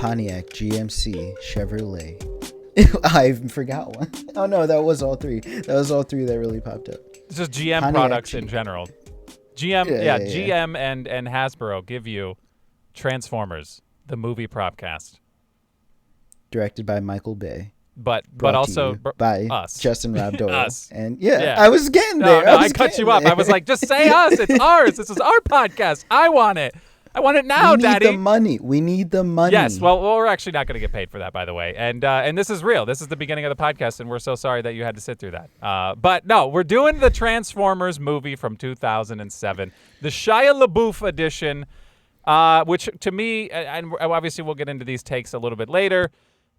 Pontiac, GMC, Chevrolet. I forgot one. Oh no, that was all three. That was all three that really popped up. It's just GM Pontiac products in general. GM and Hasbro give you Transformers, the movie Propcast. Directed by Michael Bay. But Brought also by us. Justin Rob Doyle. Us. And I was getting there. No, I cut you up. I was like, just say us. It's ours. This is our podcast. I want it. I want it now, Daddy. We need the money. Yes. Well, we're actually not going to get paid for that, by the way. And this is real. This is the beginning of the podcast, and we're so sorry that you had to sit through that. But no, we're doing the Transformers movie from 2007, the Shia LaBeouf edition, which to me, and obviously we'll get into these takes a little bit later,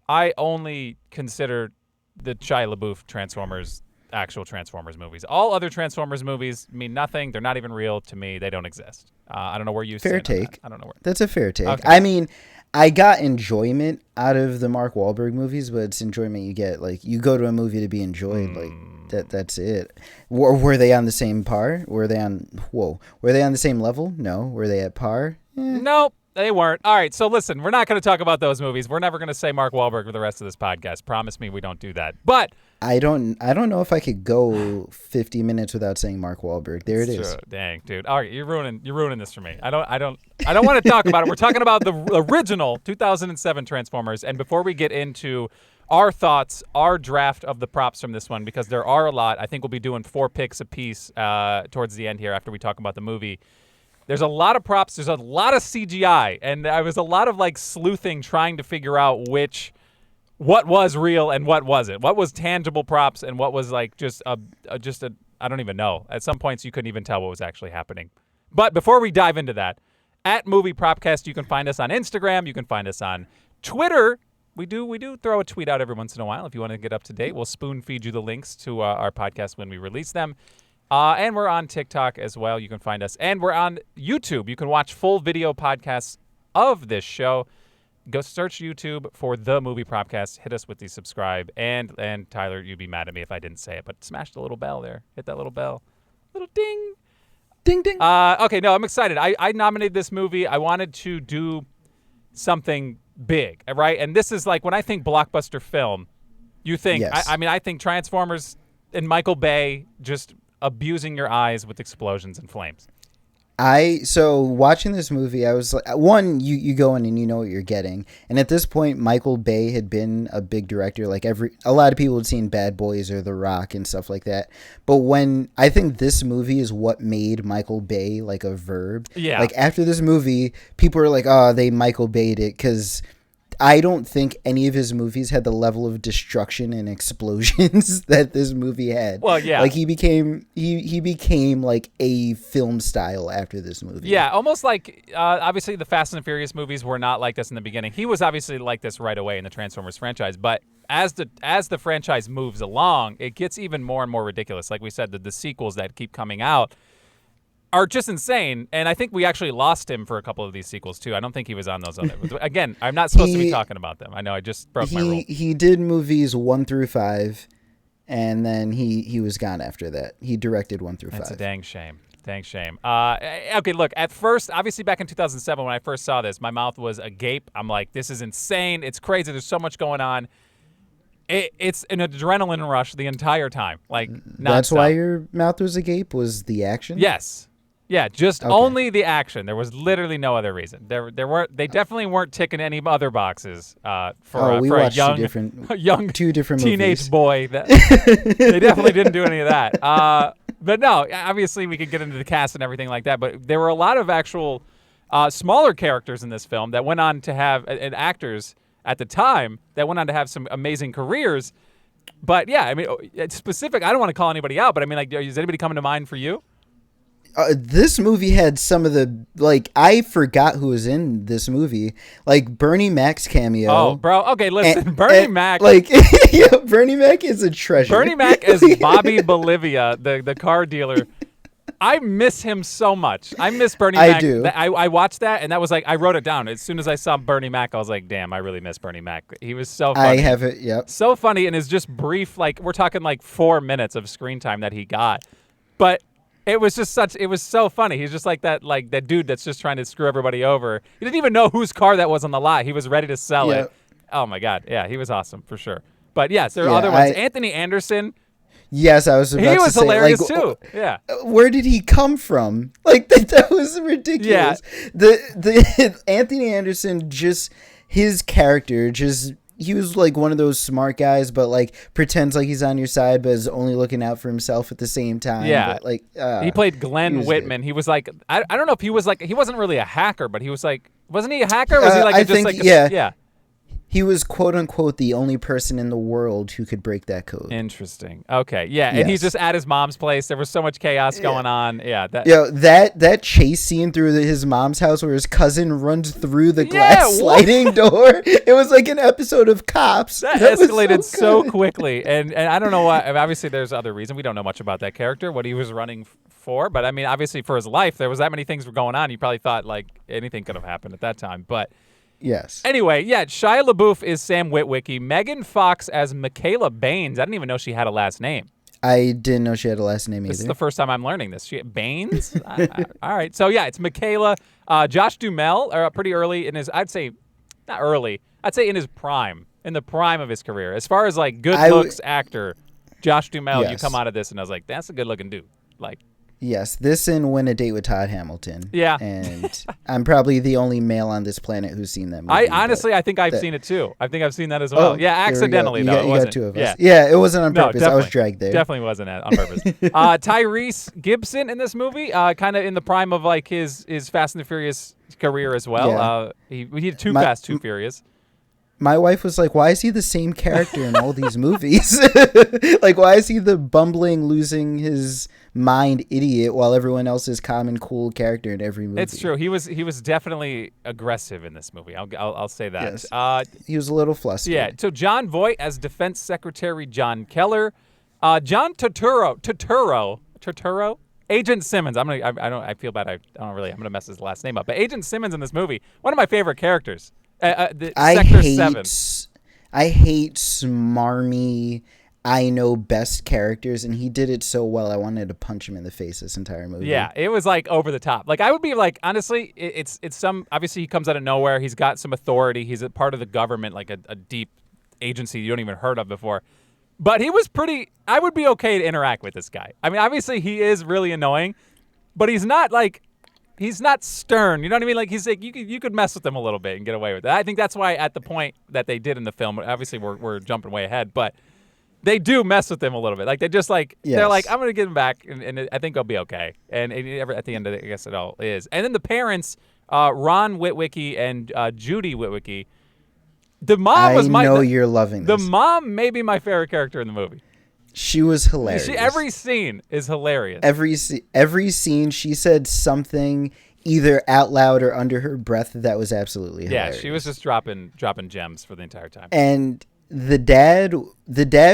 I only consider the Shia LaBeouf Transformers actual Transformers movies. All other Transformers movies mean nothing. They're not even real to me. They don't exist. I don't know where you stand. Fair take. I don't know where. That's a fair take. Okay. I mean, I got enjoyment out of the Mark Wahlberg movies, but it's enjoyment you get. Like, you go to a movie to be enjoyed. Like, that's it. Were they on the same par? Were they on the same level? No. Were they at par? Nope. They weren't. All right, so listen, we're not going to talk about those movies. We're never going to say Mark Wahlberg for the rest of this podcast. Promise me we don't do that. But I don't know if I could go 50 minutes without saying Mark Wahlberg. There it is. True. Dang, dude. All right, you're ruining this for me. I don't want to talk about it. We're talking about the original 2007 Transformers. And before we get into our thoughts, our draft of the props from this one, because there are a lot. I think we'll be doing 4 picks apiece towards the end here after we talk about the movie. There's a lot of props. There's a lot of CGI, and there was a lot of like sleuthing, trying to figure out what was real and what wasn't. What was tangible props and what was like just a I don't even know. At some points, you couldn't even tell what was actually happening. But before we dive into that, at Movie Propcast, you can find us on Instagram. You can find us on Twitter. We do throw a tweet out every once in a while. If you want to get up to date, we'll spoon feed you the links to our podcast when we release them. And we're on TikTok as well. You can find us. And we're on YouTube. You can watch full video podcasts of this show. Go search YouTube for The Movie Propcast. Hit us with the subscribe. And Tyler, you'd be mad at me if I didn't say it, but smash the little bell there. Hit that little bell. Little ding. Ding, ding. Okay, no, I'm excited. I nominated this movie. I wanted to do something big, right? And this is like, when I think blockbuster film, you think, yes. I think Transformers and Michael Bay just abusing your eyes with explosions and flames. So watching this movie, I was like, one, you go in and you know what you're getting. And at this point, Michael Bay had been a big director. Like a lot of people had seen Bad Boys or The Rock and stuff like that. But when I think this movie is what made Michael Bay like a verb. Yeah. Like after this movie, people are like, oh, they Michael Bay'd it, because I don't think any of his movies had the level of destruction and explosions that this movie had. Well, yeah. Like he became like a film style after this movie. Yeah, almost like obviously the Fast and the Furious movies were not like this in the beginning. He was obviously like this right away in the Transformers franchise, but as the franchise moves along, it gets even more and more ridiculous. Like we said, the sequels that keep coming out are just insane, and I think we actually lost him for a couple of these sequels too. I don't think he was on those other. Again, I'm not supposed to be talking about them. I know I just broke my rule. He did movies 1 through 5, and then he was gone after that. He directed 1 through 5. That's a dang shame. Dang shame. Okay, look, at first, obviously back in 2007 when I first saw this, my mouth was agape. I'm like, this is insane. It's crazy. There's so much going on. It's an adrenaline rush the entire time. Like, that's nonstop. why your mouth was agape, was the action? Yes. Yeah, just Okay. only the action. There was literally no other reason. They definitely weren't ticking any other boxes for a young two different teenage movies. boy. They definitely didn't do any of that. But no, obviously we could get into the cast and everything like that. But there were a lot of actual smaller characters in this film that went on to have and actors at the time that went on to have some amazing careers. But yeah, I mean, it's specific. I don't want to call anybody out, but I mean, like, is anybody coming to mind for you? This movie had some of the, like, I forgot who was in this movie. Like, Bernie Mac's cameo. Oh, bro. Okay, listen. Bernie Mac. Like, yeah, Bernie Mac is a treasure. Bernie Mac is Bobby Bolivia, the car dealer. I miss him so much. I miss Bernie Mac. I do. I watched that, and that was like, I wrote it down. As soon as I saw Bernie Mac, I was like, damn, I really miss Bernie Mac. He was so funny. I have it, yep. So funny, and is just brief, like, we're talking like 4 minutes of screen time that he got. But It was so funny. He's just like that dude that's just trying to screw everybody over. He didn't even know whose car that was on the lot. He was ready to sell it. Oh my God. Yeah, he was awesome for sure. But yes, there are other ones. Anthony Anderson. Yes, I was about to say. He was hilarious too. Yeah. Where did he come from? Like that was ridiculous. Yeah. The Anthony Anderson, just his character, he was like one of those smart guys, but like pretends like he's on your side, but is only looking out for himself at the same time. Yeah. But, like he played Glenn Whitman. Good. He was like, I don't know if he was like, he wasn't really a hacker, but he was like, wasn't he a hacker? Was he like yeah. He was, quote unquote, the only person in the world who could break that code. Interesting. Okay. Yeah. And he's just at his mom's place. There was so much chaos going on. Yeah. That chase scene through his mom's house where his cousin runs through the glass sliding door. It was like an episode of Cops. That escalated so quickly. And I don't know why. Obviously, there's other reason. We don't know much about that character, what he was running for. But I mean, obviously, for his life, there was that many things were going on. You probably thought like anything could have happened at that time. But yes. Anyway, Shia LaBeouf is Sam Witwicky. Megan Fox as Michaela Baines. I didn't even know she had a last name. I didn't know she had a last name either. This is the first time I'm learning this. Baines? All right. So, it's Michaela. Josh Duhamel, pretty early in his, I'd say, not early, I'd say in his prime, in the prime of his career. As far as, like, good looks actor, Josh Duhamel, you come out of this, and I was like, that's a good-looking dude. Like, yes, this and Win a Date with Todd Hamilton. Yeah. And I'm probably the only male on this planet who's seen that movie. I think I've seen it too. I think I've seen that as well. Accidentally, though. You got two of us. Yeah, it wasn't on purpose. I was dragged there. Definitely wasn't on purpose. Tyrese Gibson in this movie, kind of in the prime of like his Fast and the Furious career as well. He did Too Fast, Too Furious. My wife was like, why is he the same character in all these movies? Like, why is he the bumbling, losing his mind idiot while everyone else is calm and cool character in every movie? It's true. He was definitely aggressive in this movie. I'll say that. Yes. He was a little flustered. Yeah. So John Voight as Defense Secretary John Keller. John Turturro. Agent Simmons. I feel bad. I'm gonna mess his last name up. But Agent Simmons in this movie, one of my favorite characters. I hate smarmy, I know best characters, and he did it so well. I wanted to punch him in the face this entire movie. Yeah, it was like over the top. Like I would be like, honestly, it's some. Obviously, he comes out of nowhere. He's got some authority. He's a part of the government, like a deep agency you don't even heard of before. But he was pretty. I would be okay to interact with this guy. I mean, obviously, he is really annoying, but he's not like. He's not stern, you know what I mean? Like he's like you could mess with him a little bit and get away with it. I think that's why at the point that they did in the film, obviously we're jumping way ahead, but they do mess with him a little bit. Like they just like they're like I'm gonna get him back, and I think I'll be okay. And at the end of it, I guess it all is. And then the parents, Ron Witwicky and Judy Witwicky. The mom was my. I know you're loving this. The mom may be my favorite character in the movie. She was hilarious. Every scene is hilarious. Every scene, she said something either out loud or under her breath that was absolutely hilarious. Yeah, she was just dropping gems for the entire time. And the dad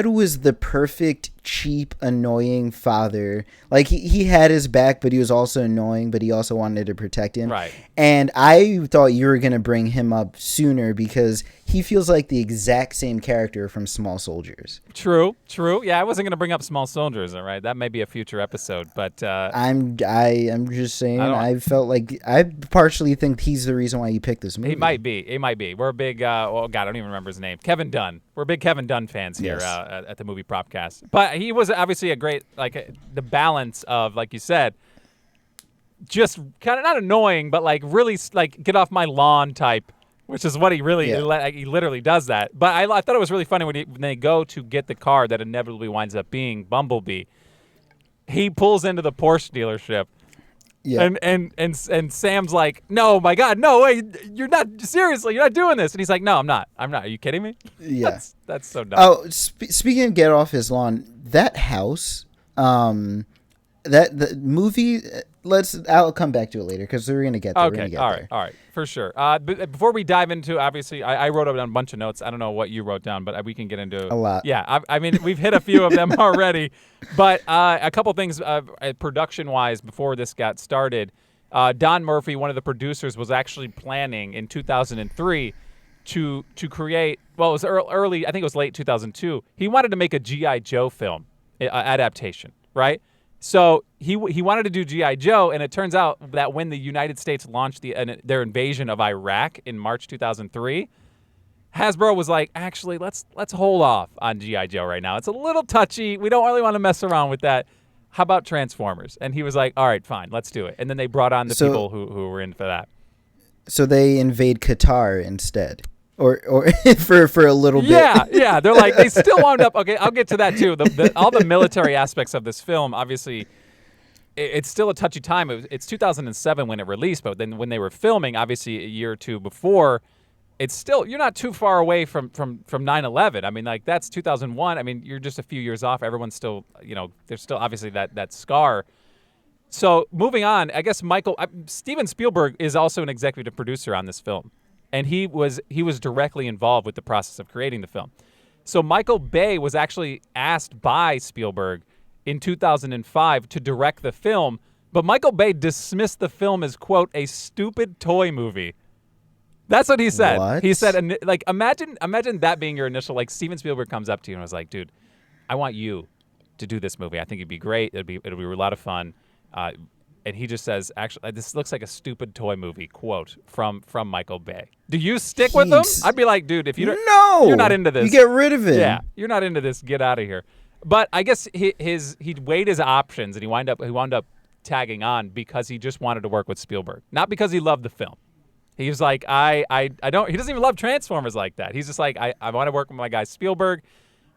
was the perfect cheap, annoying father. Like he had his back, but he was also annoying, but he also wanted to protect him. Right. And I thought you were gonna bring him up sooner because he feels like the exact same character from Small Soldiers. True. Yeah, I wasn't gonna bring up Small Soldiers. All right, that may be a future episode, but I'm just saying. I felt like I partially think he's the reason why you picked this movie. He might be. We're a big. Oh God, I don't even remember his name. Kevin Dunn. We're big Kevin Dunn fans here at the movie Propcast. But he was obviously a great the balance of, like you said, just kind of not annoying, but like really like get off my lawn type. Which is what he really, he literally does that. But I thought it was really funny when they go to get the car that inevitably winds up being Bumblebee. He pulls into the Porsche dealership. Yeah. And Sam's like, no, my God, no way, you're not doing this. And he's like, no, I'm not. Are you kidding me? Yeah. That's so dumb. Oh, speaking of get off his lawn, that house, the movie. I'll come back to it later because we're gonna get there. Okay, all right, for sure. But before we dive into, obviously, I wrote down a bunch of notes. I don't know what you wrote down, but we can get into a lot. Yeah, I mean, we've hit a few of them already, but a couple things production-wise before this got started. Don Murphy, one of the producers, was actually planning in 2003 to create. Well, it was early. I think it was late 2002. He wanted to make a G.I. Joe film adaptation, right? So he wanted to do G.I. Joe, and it turns out that when the United States launched their invasion of Iraq in March 2003, Hasbro was like, actually, let's hold off on G.I. Joe right now. It's a little touchy. We don't really want to mess around with that. How about Transformers? And he was like, all right, fine, let's do it. And then they brought on the people who were in for that. So they invade Qatar instead. Or for a little bit. Yeah. They're like, they still wound up. Okay, I'll get to that too. All the military aspects of this film, obviously, it's still a touchy time. It's 2007 when it released, but then when they were filming, obviously a year or two before, it's still, you're not too far away from 9/11. I mean, like, that's 2001. I mean, you're just a few years off. Everyone's still, there's still obviously that scar. So moving on, I guess Steven Spielberg is also an executive producer on this film. And he was directly involved with the process of creating the film. So Michael Bay was actually asked by Spielberg in 2005 to direct the film, but Michael Bay dismissed the film as, quote, a stupid toy movie. That's what he said. What? He said, like, imagine that being your initial, like, Steven Spielberg comes up to you and was like, dude, I want you to do this movie. I think it'd be great. It'll be a lot of fun. And he just says, actually, this looks like a stupid toy movie, quote, from Michael Bay. Do you stick with him? I'd be like, dude, if you're not into this. You get rid of it. Yeah, you're not into this, get out of here. But I guess he weighed his options, and he wound up tagging on because he just wanted to work with Spielberg, not because he loved the film. He was like, I don't. He doesn't even love Transformers like that. He's just like, I want to work with my guy Spielberg.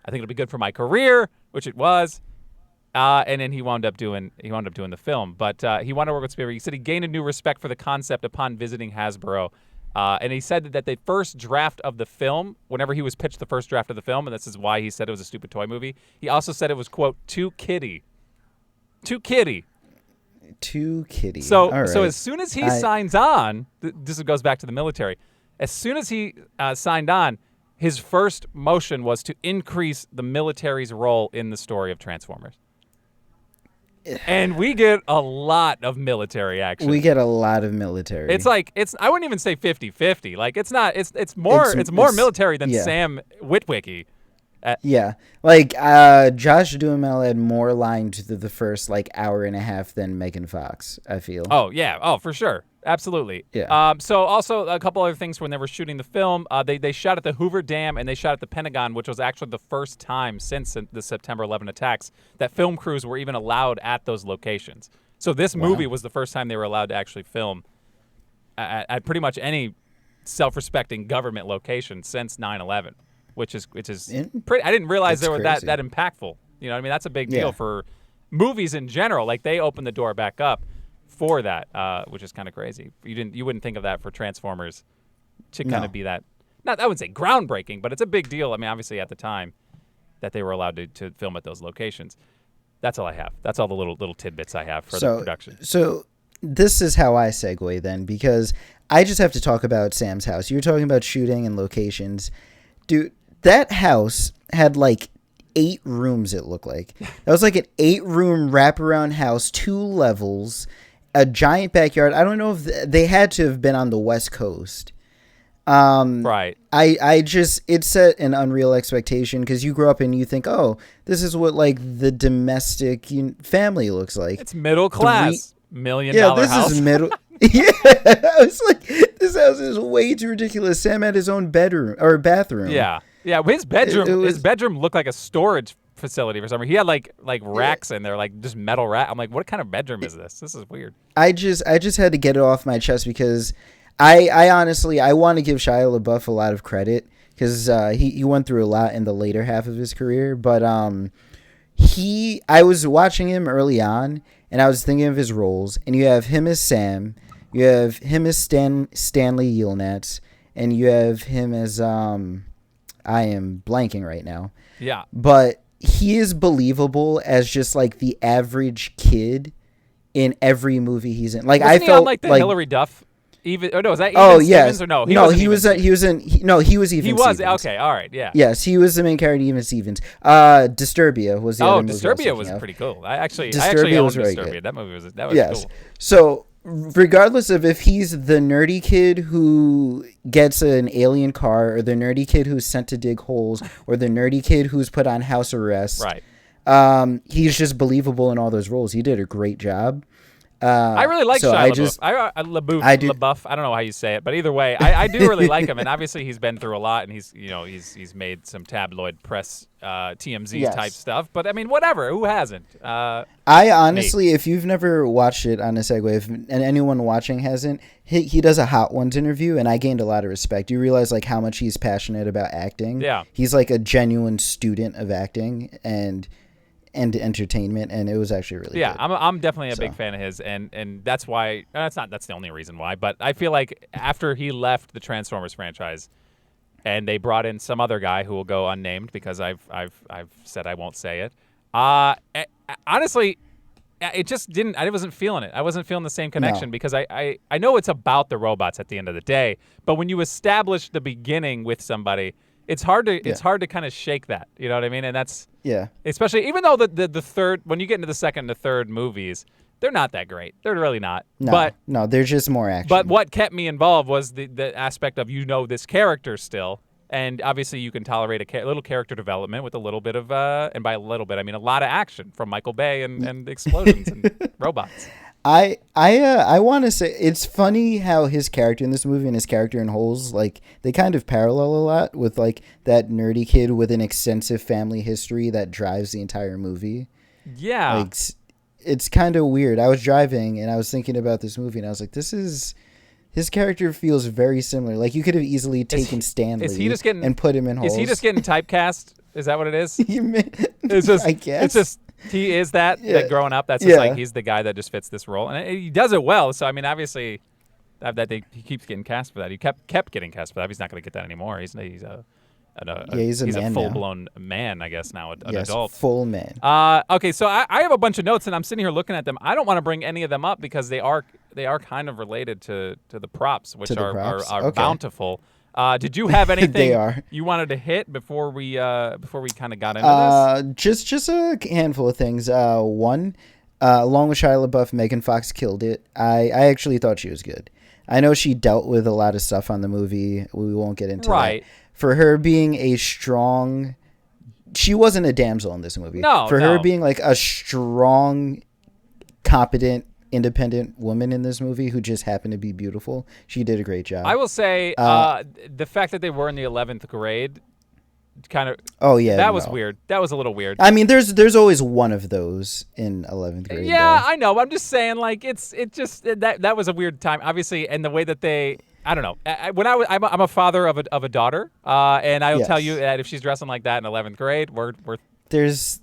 I think it'll be good for my career, which it was. And then he wound up doing the film, but he wanted to work with Spielberg. He said he gained a new respect for the concept upon visiting Hasbro, and he said that the first draft of the film, whenever he was pitched the first draft of the film, and this is why he said it was a stupid toy movie. He also said it was, quote, too kiddie. So All right. So as soon as he signs on, this goes back to the military. As soon as he signed on, his first motion was to increase the military's role in the story of Transformers. And we get a lot of military action. We get a lot of military. It's like I wouldn't even say 50-50. Like it's more military than Sam Witwicky. Yeah. Like Josh Duhamel had more lines to the first hour and a half than Megan Fox, I feel. Oh, yeah. Oh, for sure. Absolutely. Yeah. So also a couple other things when they were shooting the film, they shot at the Hoover Dam and they shot at the Pentagon, which was actually the first time since the September 11 attacks that film crews were even allowed at those locations. So this movie was the first time they were allowed to actually film at pretty much any self-respecting government location since 9/11, which is pretty. I didn't realize they were that impactful. You know what I mean? That's a big deal for movies in general. Like they opened the door back up for that, which is kind of crazy. You wouldn't think of that for Transformers to kind of be that. Not I wouldn't say groundbreaking, but it's a big deal. I mean, obviously at the time that they were allowed to film at those locations. That's all I have. That's all the little tidbits I have for the production. So this is how I segue then, because I just have to talk about Sam's house. You were talking about shooting and locations. Dude, that house had 8 rooms, it looked like. That was like an 8-room wraparound house, 2 levels, a giant backyard. I don't know if they had to have been on the West Coast. Right. It set an unreal expectation because you grow up and you think, oh, this is what the domestic family looks like. It's middle class, $1 million house. This is middle. Yeah, I was like, this house is way too ridiculous. Sam had his own bedroom or bathroom. Yeah. His bedroom looked like a storage facility for some reason. He had like racks in there, just metal rack. I'm like, what kind of bedroom is this? This is weird. I just had to get it off my chest because I honestly want to give Shia LaBeouf a lot of credit because he went through a lot in the later half of his career. But I was watching him early on and I was thinking of his roles. And you have him as Sam, you have him as Stanley Yelnats, and you have him as I am blanking right now. Yeah, but he is believable as just the average kid in every movie he's in. I felt on, the Hillary Duff. Even was that Simmons or no? He was Even Stevens. He was okay. All right, yeah. Yes, he was the main character. Even Stevens. Disturbia was the other movie. Disturbia was pretty cool. I actually owned Disturbia. Good. That movie was cool. So regardless of if he's the nerdy kid who gets an alien car, or the nerdy kid who's sent to dig holes, or the nerdy kid who's put on house arrest, right? He's just believable in all those roles. He did a great job. I really like so Shia LaBeouf. LaBeouf. I do. LaBeouf. I don't know how you say it, but either way, I do really like him. And obviously, he's been through a lot, and he's made some tabloid press, TMZ type stuff. But I mean, whatever. Who hasn't? I honestly, if you've never watched it on a segue, and anyone watching hasn't, he does a Hot Ones interview, and I gained a lot of respect. You realize like how much he's passionate about acting. Yeah, he's like a genuine student of acting and entertainment, and it was actually really good. I'm definitely a big fan of his, and that's why that's the only reason why, but I feel like after he left the Transformers franchise and they brought in some other guy who will go unnamed because I've said I won't say it. Honestly, it just didn't. I wasn't feeling it. I wasn't feeling the same connection because I know it's about the robots at the end of the day, but when you establish the beginning with somebody, it's hard to kind of shake that. You know what I mean? And that's especially even though the third, when you get into the second and the third movies, they're not that great. They're really not. No, they're just more action. But what kept me involved was the aspect of this character still. And obviously, you can tolerate a little character development with a little bit of, and by a little bit, I mean a lot of action from Michael Bay and explosions and robots. I want to say it's funny how his character in this movie and his character in Holes, like they kind of parallel a lot with like that nerdy kid with an extensive family history that drives the entire movie. Yeah, like it's kind of weird. I was driving and I was thinking about this movie and I was like, his character feels very similar. Like you could have easily taken Stanley and put him in Holes. Is he just getting typecast? Is that what it is? It's just, I guess. It's just he is that growing up. That's just like he's the guy that just fits this role, and he does it well. So I mean, obviously, he keeps getting cast for that. He kept getting cast for that. He's not going to get that anymore. He's a full-blown man, I guess, now, an adult. Full man. Okay, so I have a bunch of notes, and I'm sitting here looking at them. I don't want to bring any of them up because they are kind of related to the props, which are bountiful. Did you have anything you wanted to hit before we kind of got into this? Just a handful of things. One, along with Shia LaBeouf, Megan Fox killed it. I actually thought she was good. I know she dealt with a lot of stuff on the movie. We won't get into that. For her being a strong, she wasn't a damsel in this movie. No, her being like a strong, competent, independent woman in this movie who just happened to be beautiful, she did a great job. I will say the fact that they were in the 11th grade kind of that was weird. That was a little weird. I mean, there's always one of those in 11th grade. Yeah, I know. I'm just saying, like, it just that was a weird time, obviously, and the way that they. I don't know. I'm a father of a daughter, and I will tell you that if she's dressing like that in 11th grade, there's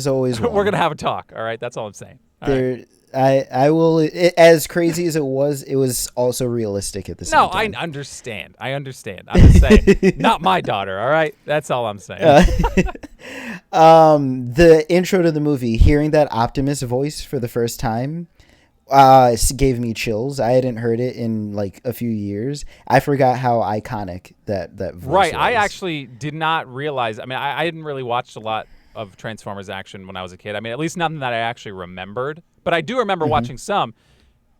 always one. We're gonna have a talk. All right, that's all I'm saying. I will. As crazy as it was also realistic at the same time. No, I understand. I'm just saying, not my daughter. All right, that's all I'm saying. The intro to the movie, hearing that Optimus voice for the first time. Gave me chills. I hadn't heard it in like a few years. I forgot how iconic that voice was. I actually did not realize. I mean, I hadn't really watched a lot of Transformers action when I was a kid. I mean, at least nothing that I actually remembered. But I do remember watching some.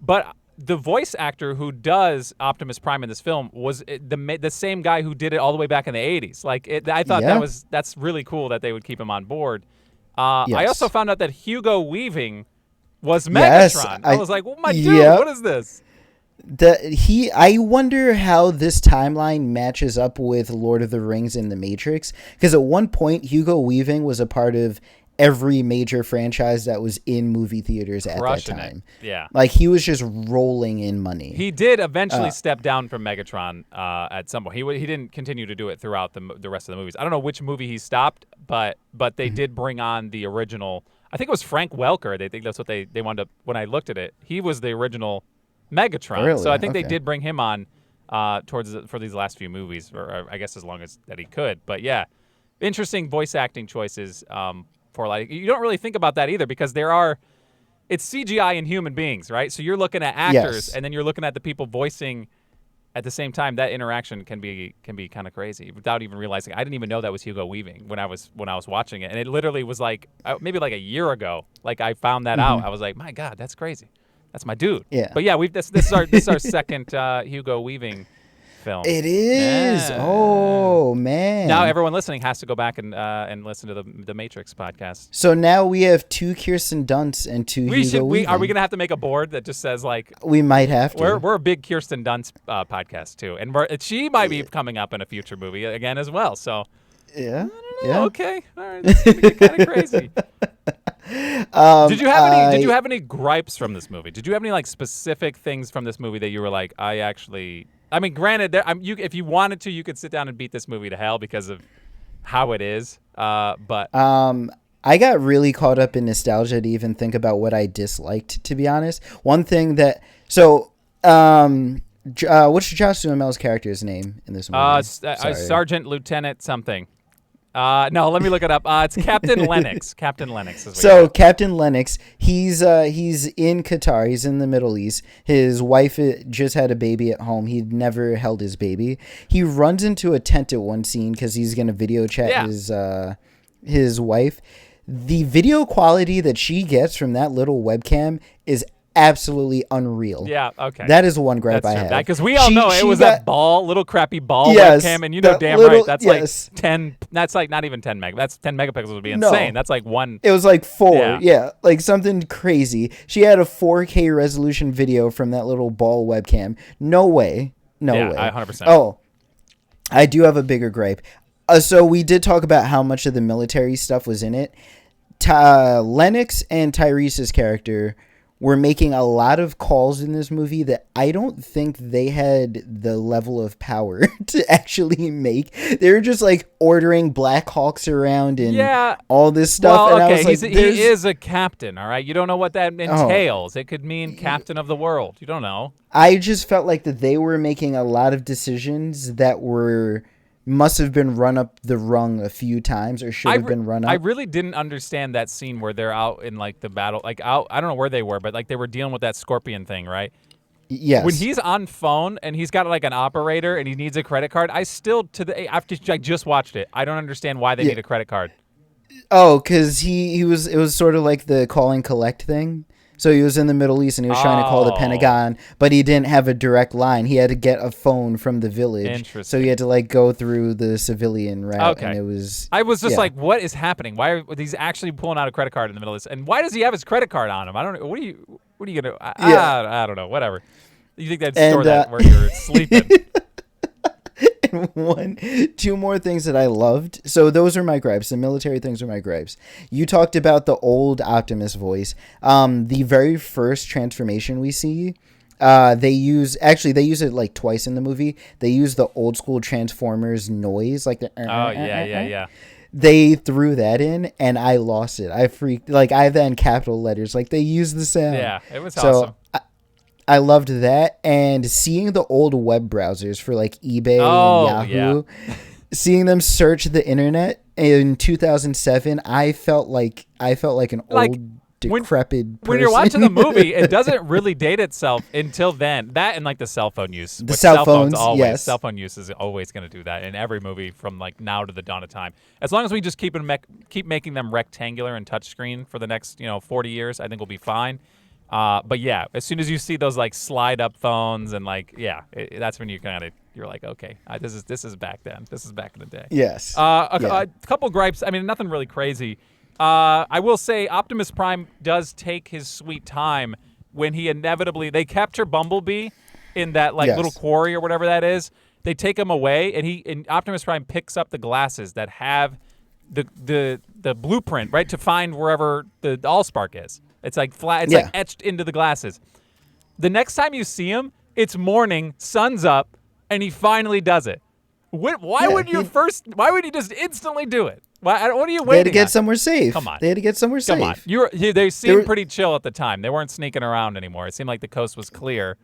But the voice actor who does Optimus Prime in this film was the same guy who did it all the way back in the 80s. Like, I thought that's really cool that they would keep him on board. I also found out that Hugo Weaving was Megatron. Yes, I was like, well, my dude, what is this? I wonder how this timeline matches up with Lord of the Rings and The Matrix, because at one point Hugo Weaving was a part of every major franchise that was in movie theaters at that time. Yeah, like he was just rolling in money. He did eventually step down from Megatron at some point. He didn't continue to do it throughout the rest of the movies. I don't know which movie he stopped, but they did bring on the original. I think it was Frank Welker. They think that's what they wound up. When I looked at it, he was the original Megatron. Really? So I think they did bring him on for these last few movies, or I guess as long as that he could. But yeah, interesting voice acting choices for like you don't really think about that either because it's CGI in human beings, right? So you're looking at actors and then you're looking at the people voicing at the same time. That interaction can be kind of crazy without even realizing. I didn't even know that was Hugo Weaving when I was watching it, and it literally was like maybe like a year ago. Like I found that out. I was like, my God, that's crazy. That's my dude. Yeah. But yeah, this is our second Hugo Weaving film. It is. Yeah. Oh man. now everyone listening has to go back and listen to the Matrix podcast. So now we have 2 Kirsten Dunst and 2 Hugo Weaving. Are we gonna have to make a board that just says like we might have to? We're a big Kirsten Dunst podcast too, and she might be coming up in a future movie again as well. So yeah, okay, all right, this is gonna get kind of crazy. Did you have any gripes from this movie? Did you have any like specific things from this movie that you were like, I mean, granted, if you wanted to, you could sit down and beat this movie to hell because of how it is. But I got really caught up in nostalgia to even think about what I disliked, to be honest. One thing that what's Josh Duhamel's character's name in this movie? Sergeant Lieutenant something. No, let me look it up. It's Captain Lennox. Captain Lennox is what Captain Lennox, he's in Qatar. He's in the Middle East. His wife just had a baby at home. He'd never held his baby. He runs into a tent at one scene because he's gonna video chat his wife. The video quality that she gets from that little webcam is absolutely unreal. Yeah, okay. That is one gripe I have. Because we all know it was that little crappy ball webcam, and damn right, that's like 10. That's like not even 10 meg. That's 10 megapixels would be insane. That's like one. It was like 4. Yeah, like something crazy. She had a 4K resolution video from that little ball webcam. No way. No way. 100%. Oh, I do have a bigger gripe. So we did talk about how much of the military stuff was in it. Lennox and Tyrese's character were making a lot of calls in this movie that I don't think they had the level of power to actually make. They were just like ordering Black Hawks around and all this stuff. Well, and okay, I was like, he is a captain, all right? You don't know what that entails. It could mean captain of the world. You don't know. I just felt like that they were making a lot of decisions that must have been run up the rung a few times or should have been run up. I really didn't understand that scene where they're out in like the battle, like out. I don't know where they were, but like they were dealing with that scorpion thing, right? Yes. When he's on phone and he's got like an operator and he needs a credit card, I just watched it. I don't understand why they need a credit card. Oh, because it was sort of like the call and collect thing. So he was in the Middle East and he was trying to call the Pentagon, but he didn't have a direct line. He had to get a phone from the village. So he had to like go through the civilian route. Okay. And I was just like, what is happening? Why are he's actually pulling out a credit card in the middle of this? And why does he have his credit card on him? I don't know. What are you going to I don't know. Whatever. You think they'd store that where you're sleeping? And 2 more things that I loved. So those are my gripes. The military things are my gripes. You talked about the old Optimus voice. The very first transformation we see, they use it like twice in the movie. They use the old school Transformers noise, like the yeah. They threw that in, and I lost it. I freaked. Like I have that in capital letters. Like they use the sound. Yeah, it was awesome. I loved that, and seeing the old web browsers for like eBay and Yahoo, seeing them search the internet in 2007, I felt like an old decrepit person. When you're watching the movie, it doesn't really date itself until then. That and like the cell phone use. The cell phone use is always going to do that in every movie from like now to the dawn of time. As long as we just keep making them rectangular and touchscreen for the next 40 years, I think we'll be fine. But yeah, as soon as you see those like slide up phones and like that's when you're like, okay, this is back then. This is back in the day. Yes. A couple gripes. I mean, nothing really crazy. I will say Optimus Prime does take his sweet time when they capture Bumblebee in that like little quarry or whatever that is. They take him away and Optimus Prime picks up the glasses that have the blueprint, right, to find wherever the Allspark is. It's like flat. It's like etched into the glasses. The next time you see him, it's morning, sun's up, and he finally does it. Why would you just instantly do it? What are you waiting? They had to get somewhere safe. Come on. They had to get somewhere safe. Come on. They seemed pretty chill at the time. They weren't sneaking around anymore. It seemed like the coast was clear.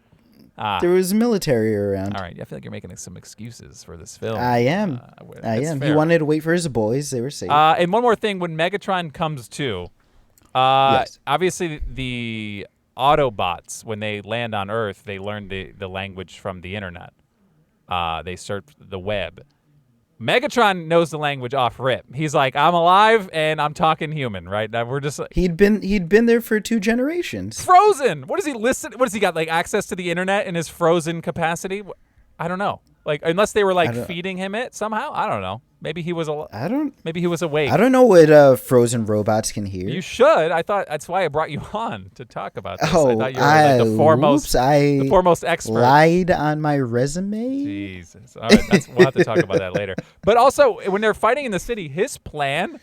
There was military around. All right. I feel like you're making some excuses for this film. I am. Fair. He wanted to wait for his boys. They were safe. And one more thing. When Megatron comes to, obviously the Autobots, when they land on Earth, they learn the language from the internet. They surf the web. Megatron knows the language off rip. He's like, I'm alive and I'm talking human, right? We're just like, he'd been there for 2 generations. Frozen. What does he listen? What does he got? Like access to the internet in his frozen capacity? I don't know. Like unless they were I like don't- feeding him it somehow. I don't know. Maybe he was I don't. maybe he was awake. I don't know what frozen robots can hear. You should. I thought that's why I brought you on to talk about this. Oh, I thought you were like whoops, the foremost expert. lied on my resume. Jesus. All right, we'll have to talk about that later. But also, when they're fighting in the city, his plan,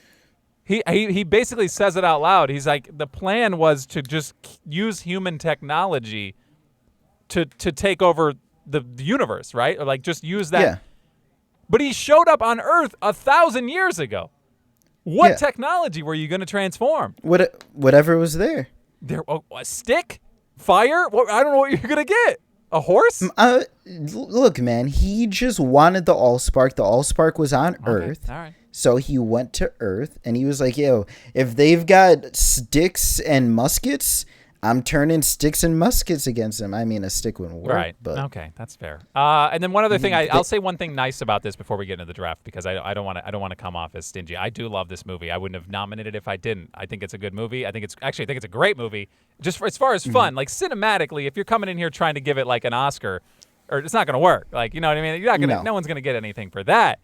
he basically says it out loud. He's like, the plan was to just use human technology to take over the universe, right? Or like just use that. Yeah. But he showed up on Earth 1,000 years ago. What Yeah. technology were you going to transform? Whatever was there. A stick? Fire? I don't know what you're going to get. A horse? Look, man, he just wanted the Allspark. The Allspark was on Earth. All right. So he went to Earth, and he was like, yo, if they've got sticks and muskets, I'm turning sticks and muskets against them. I mean, a stick wouldn't work. Right. But Okay, that's fair. And then one other thing, I'll say one thing nice about this before we get into the draft because I don't want to come off as stingy. I do love this movie. I wouldn't have nominated it if I didn't. I think it's a good movie. I think it's a great movie. Just as far as fun, like cinematically, if you're coming in here trying to give it like an Oscar, or it's not going to work. Like, you know what I mean? You're not gonna. No one's going to get anything for that.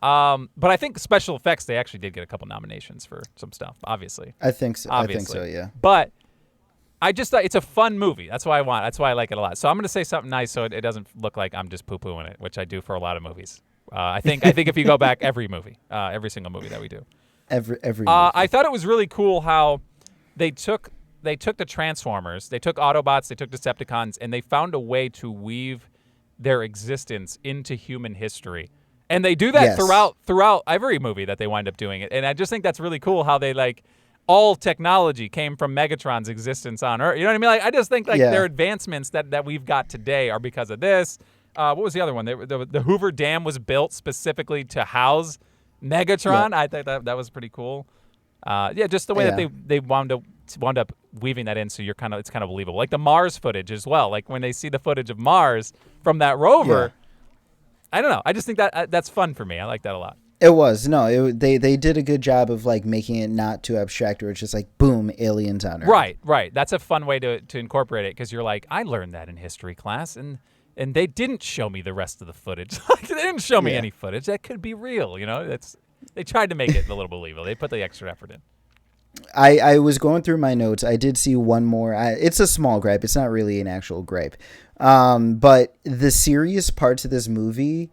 But I think special effects, they actually did get a couple nominations for some stuff. Obviously. I think so. Obviously. I think so. Yeah. But I just thought it's a fun movie. That's why That's why I like it a lot. So I'm going to say something nice so it doesn't look like I'm just poo-pooing it, which I do for a lot of movies. I think if you go back every single movie that we do. Every movie. I thought it was really cool how they took the Transformers, they took Autobots, they took Decepticons, and they found a way to weave their existence into human history. And they do that throughout every movie that they wind up doing it. And I just think that's really cool how they all technology came from Megatron's existence on Earth. You know what I mean? Like, I just think their advancements that we've got today are because of this. What was the other one? The Hoover Dam was built specifically to house Megatron. Yeah. I think that was pretty cool. Just the way that they wound up weaving that in, so it's kind of believable. Like the Mars footage as well. Like when they see the footage of Mars from that rover. Yeah. I don't know. I just think that's fun for me. I like that a lot. It was. No, they did a good job of like making it not too abstract or it's just like, boom, aliens on Earth. Right. That's a fun way to incorporate it because you're like, I learned that in history class and they didn't show me the rest of the footage. They didn't show me any footage. That could be real, you know? They tried to make it a little believable. They put the extra effort in. I was going through my notes. I did see one more. It's a small gripe. It's not really an actual gripe. But the serious parts of this movie,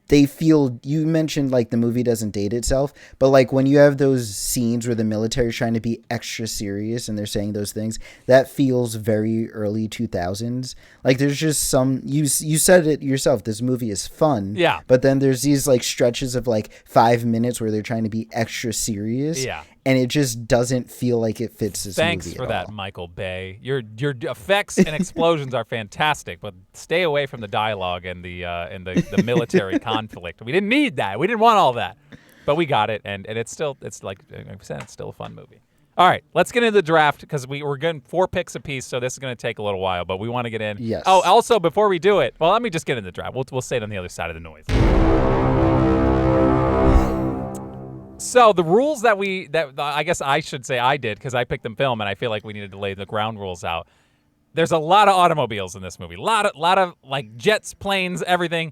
they feel, you mentioned like the movie doesn't date itself, but like when you have those scenes where the military is trying to be extra serious and they're saying those things, that feels very early 2000s. Like there's just some, you said it yourself, this movie is fun. Yeah. But then there's these like stretches of like 5 minutes where they're trying to be extra serious. Yeah. And it just doesn't feel like it fits this movie. Thanks for that, Michael Bay. Your effects and explosions are fantastic, but stay away from the dialogue and the military conflict. We didn't need that. We didn't want all that, but we got it, and it's like I said, it's still a fun movie. All right, let's get into the draft because we're getting 4 picks apiece, so this is going to take a little while, but we want to get in. Yes. Oh, also before we do it, well, let me just get in the draft. We'll stay on the other side of the noise. So the rules that I guess I should say I did because I picked them film and I feel like we needed to lay the ground rules out. There's a lot of automobiles in this movie. A lot of like jets, planes, everything.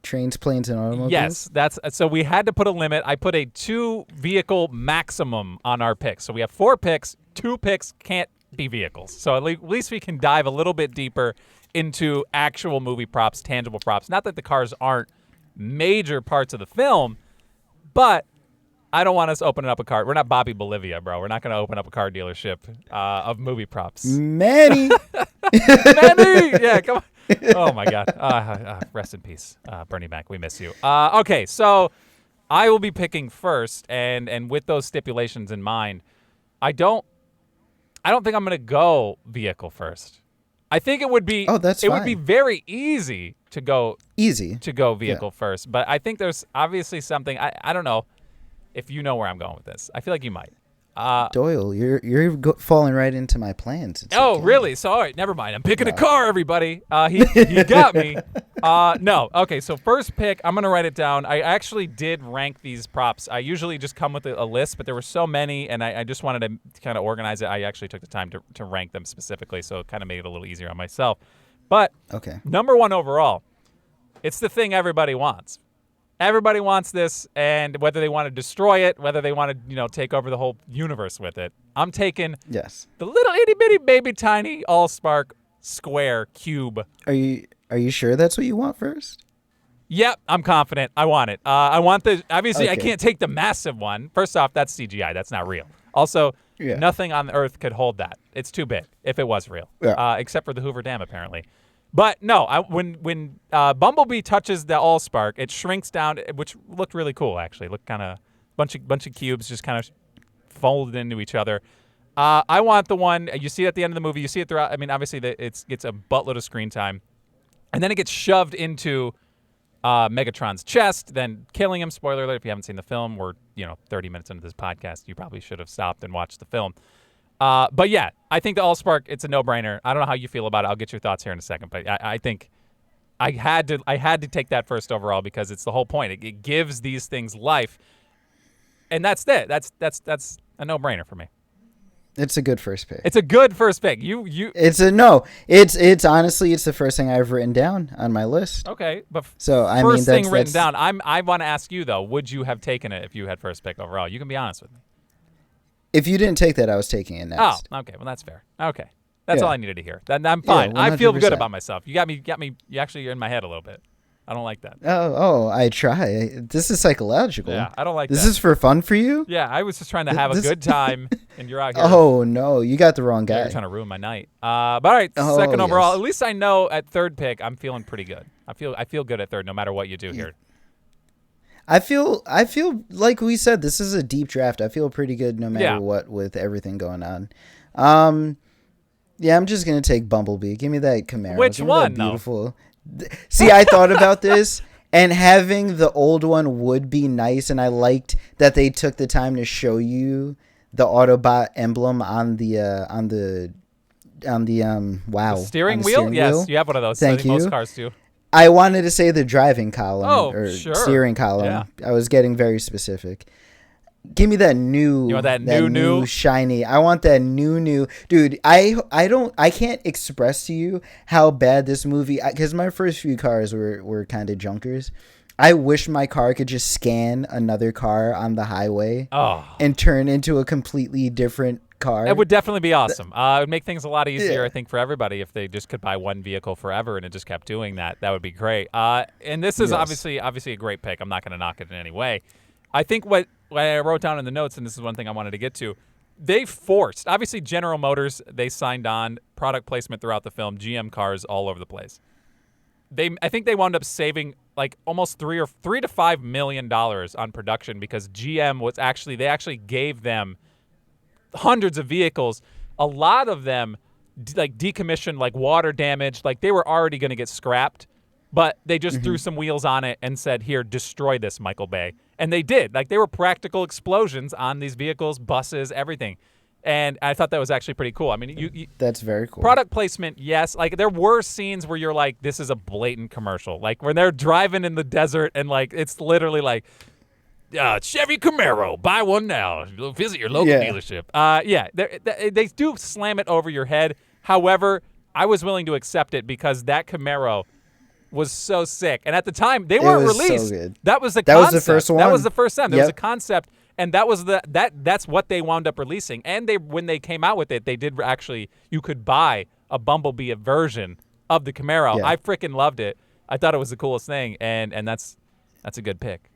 Trains, planes, and automobiles? Yes, so we had to put a limit. I put a 2 vehicle maximum on our picks. So we have 4 picks. 2 picks can't be vehicles. So at least we can dive a little bit deeper into actual movie props, tangible props. Not that the cars aren't major parts of the film, but I don't want us opening up a car. We're not Bobby Bolivia, bro. We're not going to open up a car dealership of movie props. Manny! Yeah, come on. Oh, my God. Rest in peace, Bernie Mac. We miss you. Okay, so I will be picking first, and with those stipulations in mind, I don't think I'm going to go vehicle first. I think it would be would be very easy to go vehicle first, but I think there's obviously something I don't know if you know where I'm going with this. I feel like you might. Doyle, you're falling right into my plans. It's okay. Really? So all right, never mind. I'm picking a car, everybody. He got me. No. Okay, so first pick, I'm going to write it down. I actually did rank these props. I usually just come with a list, but there were so many, and I just wanted to kind of organize it. I actually took the time to rank them specifically, so it kind of made it a little easier on myself. But okay, number 1 overall, It's the thing everybody wants. Everybody wants this, and whether they want to destroy it, whether they want to, take over the whole universe with it. I'm taking the little itty bitty baby tiny Allspark square cube. Are you sure that's what you want first? Yep, I'm confident. I want it. I want the. Obviously, I can't take the massive one. First off, that's CGI. That's not real. Also, nothing on Earth could hold that. It's too big if it was real, except for the Hoover Dam, apparently. But no, when Bumblebee touches the Allspark, it shrinks down, which looked really cool, actually. Looked kind of bunch of cubes just kind of folded into each other. I want the one you see at the end of the movie. You see it throughout. I mean, obviously, it gets a buttload of screen time, and then it gets shoved into Megatron's chest, then killing him. Spoiler alert: if you haven't seen the film, we're 30 minutes into this podcast. You probably should have stopped and watched the film. But yeah, I think the Allspark, it's a no-brainer. I don't know how you feel about it. I'll get your thoughts here in a second. But I think I had to take that first overall because it's the whole point. It gives these things life, and that's it. That's a no-brainer for me. It's a good first pick. It's a good first pick. It's honestly the first thing I've written down on my list. Okay, but first thing written down. I want to ask you though, would you have taken it if you had first pick overall? You can be honest with me. If you didn't take that, I was taking it next. Oh, okay. Well, that's fair. Okay, that's all I needed to hear. I'm fine. I feel good about myself. You got me. You actually, you're in my head a little bit. I don't like that. Oh, I try. This is psychological. Yeah, I don't like this. This is for fun for you? Yeah, I was just trying to have a good time, and you're out here. Oh, no. You got the wrong guy. You're trying to ruin my night. But all right, second overall. At least I know at third pick, I'm feeling pretty good. I feel good at third no matter what you do here. I feel like we said, this is a deep draft. I feel pretty good no matter what with everything going on. Yeah, I'm just going to take Bumblebee. Give me that Camaro. Which one, beautiful. See, I thought about this, and having the old one would be nice, and I liked that they took the time to show you the Autobot emblem on the steering wheel? Yes, you have one of those. Thank you. Most cars do. I wanted to say the driving column sure. steering column. Yeah. I was getting very specific. Give me that new. You want that new shiny. I want that new. Dude, I can't express to you how bad this movie, because my first few cars were kind of junkers. I wish my car could just scan another car on the highway and turn into a completely different car. It would definitely be awesome. It would make things a lot easier, I think, for everybody if they just could buy one vehicle forever and it just kept doing that. That would be great. And this is obviously a great pick. I'm not going to knock it in any way. I think what I wrote down in the notes, and this is one thing I wanted to get to, they forced, obviously General Motors, they signed on product placement throughout the film, GM cars all over the place. I think they wound up saving like almost $3 to $5 million on production because GM they actually gave them hundreds of vehicles. A lot of them like decommissioned, like water damage, like they were already going to get scrapped, but they just threw some wheels on it and said, here, destroy this, Michael Bay. And they did. Like, they were practical explosions on these vehicles, buses, everything. And I thought that was actually pretty cool. I mean, that's very cool. Product placement, yes. Like, there were scenes where you're like, this is a blatant commercial. Like, when they're driving in the desert and, like, it's literally like, Chevy Camaro, buy one now. Visit your local dealership. They do slam it over your head. However, I was willing to accept it because that Camaro was so sick. And at the time, they weren't released. So good. That was the concept. Was the first one. That was the first time. There was a concept, and that was that's what they wound up releasing. And when they came out with it, they did actually, you could buy a Bumblebee version of the Camaro. Yeah. I freaking loved it. I thought it was the coolest thing, and that's a good pick.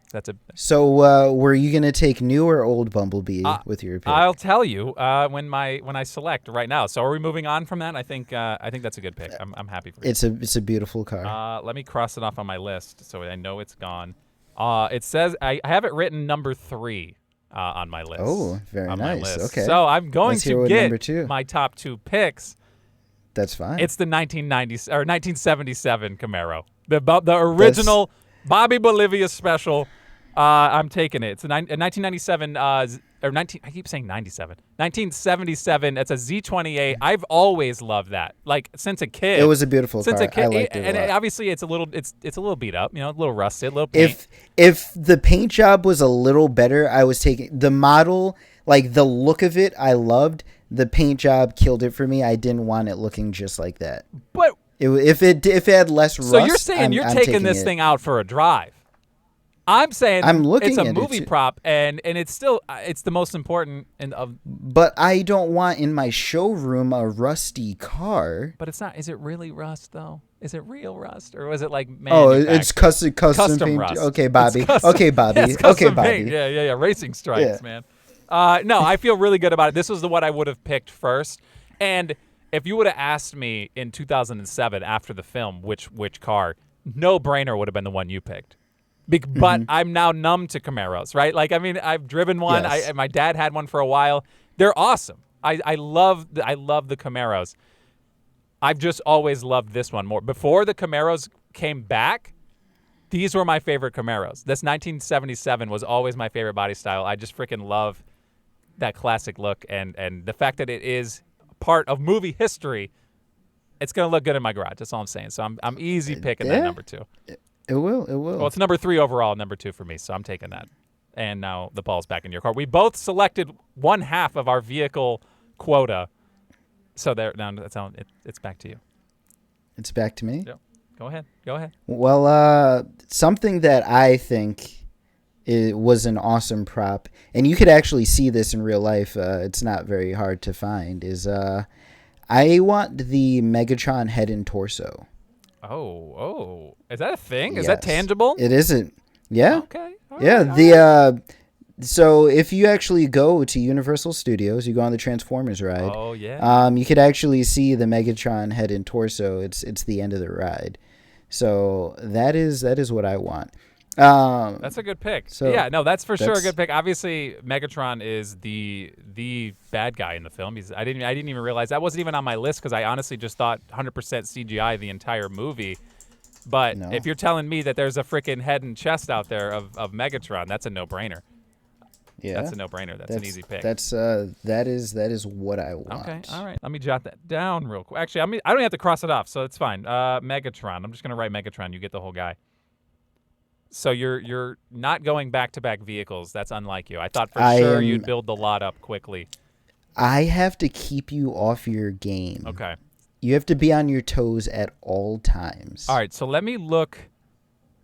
So were you going to take new or old Bumblebee with your pick? I'll tell you when I select right now. So are we moving on from that? I think that's a good pick. I'm happy for you. It's a beautiful car. Let me cross it off on my list so I know it's gone. It says I have it written number 3 on my list. Oh, very nice. Okay. So I'm going to get my top 2 picks. That's fine. It's the 1977 Camaro, the original Bobby Bolivia special. I'm taking it. It's a 1997 I keep saying 97. 1977. It's a Z28. I've always loved that. Like since a kid. It was a beautiful car. Since a kid, I liked it a lot. Obviously it's a little beat up, a little rusted, a little paint. If the paint job was a little better, I was taking the model, like the look of it, I loved. The paint job killed it for me. I didn't want it looking just like that. But If it had less rust, So you're saying I'm taking this thing out for a drive. I'm saying I'm looking it's a at movie it. prop, and it's still it's the most important of. But I don't want in my showroom a rusty car. But it's not. Is it really rust though? Is it real rust, or was it like It's custom paint. rust? Okay, Bobby. Custom, Okay, Bobby. Yeah, it's custom okay, Bobby. paint. Yeah. Racing stripes, Yeah. man. No, I feel really good about it. This was the one I would have picked first. And if you would have asked me in 2007 after the film which car, no brainer would have been the one you picked. But I'm now numb to Camaros, right? Like, I mean, I've driven one. Yes. My dad had one for a while. They're awesome. I love the Camaros. I've just always loved this one more. Before the Camaros came back, these were my favorite Camaros. This 1977 was always my favorite body style. I just freaking love that classic look, and the fact that it is part of movie history. It's gonna look good in my garage. That's all I'm saying. So I'm easy picking that number 2. It will. Well, it's number 3 overall, number 2 for me, so I'm taking that. And now the ball's back in your car. We both selected one half of our vehicle quota. So there, now it's back to you. It's back to me? Yep. Go ahead. Well, something that I think was an awesome prop, and you could actually see this in real life, it's not very hard to find, is I want the Megatron head and torso. Oh. Is that a thing? Is Yes. that tangible? It isn't. Yeah. Okay. All Yeah. right. So if you actually go to Universal Studios, you go on the Transformers ride. Oh, yeah. You could actually see the Megatron head and torso. It's the end of the ride. So that is what I want. That's a good pick. So yeah, no, that's for sure a good pick. Obviously, Megatron is the bad guy in the film. I didn't even realize that wasn't even on my list because I honestly just thought 100% CGI the entire movie. But No. if you're telling me that there's a freaking head and chest out there of Megatron, that's a no-brainer. Yeah, That's a no-brainer. That's an easy pick. That is what I want. Okay, all right. Let me jot that down real quick. Actually, I don't have to cross it off, so it's fine. Megatron. I'm just gonna write Megatron. You get the whole guy. So you're not going back-to-back vehicles. That's unlike you. I thought for sure you'd build the lot up quickly. I have to keep you off your game. Okay. You have to be on your toes at all times. All right. So let me look.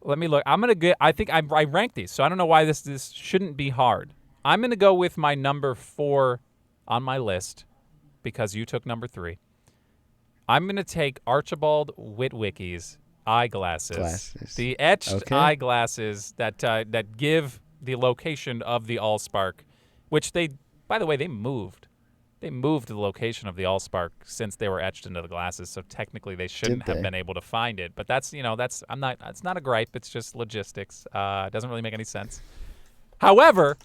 I'm gonna get. I think I ranked these, so I don't know why this shouldn't be hard. I'm gonna go with my number 4 on my list because you took number 3. I'm gonna take Archibald Witwicky's Eyeglasses. The etched eyeglasses that give the location of the Allspark, which by the way, they moved. They moved the location of the Allspark since they were etched into the glasses, so technically they shouldn't have been able to find it. But it's not a gripe, it's just logistics. It doesn't really make any sense. However,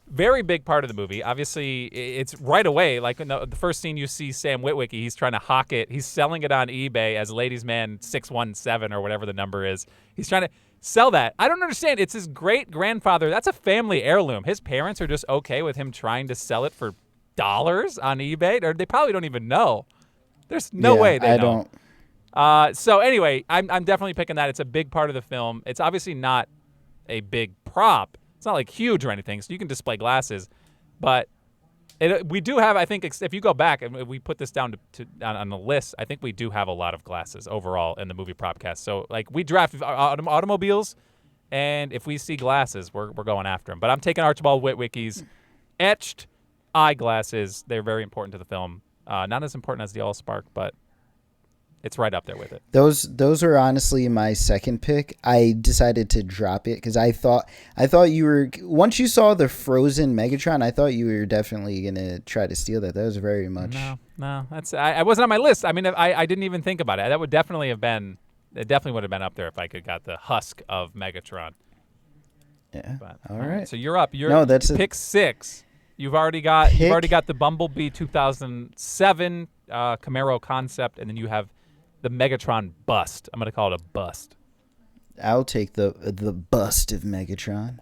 very big part of the movie. Obviously, it's right away. Like in the first scene, you see Sam Witwicky. He's trying to hawk it. He's selling it on eBay as Ladies Man 617 or whatever the number is. He's trying to sell that. I don't understand. It's his great grandfather. That's a family heirloom. His parents are just okay with him trying to sell it for dollars on eBay, or they probably don't even know. There's no way they know. So anyway, I'm definitely picking that. It's a big part of the film. It's obviously not a big prop. It's not like huge or anything, so you can display glasses. But we do have, I think, if you go back and we put this down on the list, I think we do have a lot of glasses overall in the movie Propcast. So like we draft automobiles, and if we see glasses, we're going after them. But I'm taking Archibald Witwicky's etched eyeglasses. They're very important to the film. Not as important as the Allspark, but it's right up there with it. Those are honestly my second pick. I decided to drop it because I thought you were, once you saw the frozen Megatron, I thought you were definitely gonna try to steal that. That was very much. No, that's I wasn't on my list. I mean, I didn't even think about it. That would definitely have been. It definitely would have been up there if I could got the husk of Megatron. Yeah. But, all right. So you're up. That's pick 6. You've already got the Bumblebee 2007 Camaro concept, and then you have the Megatron bust. I'm gonna call it a bust. I'll take the bust of Megatron.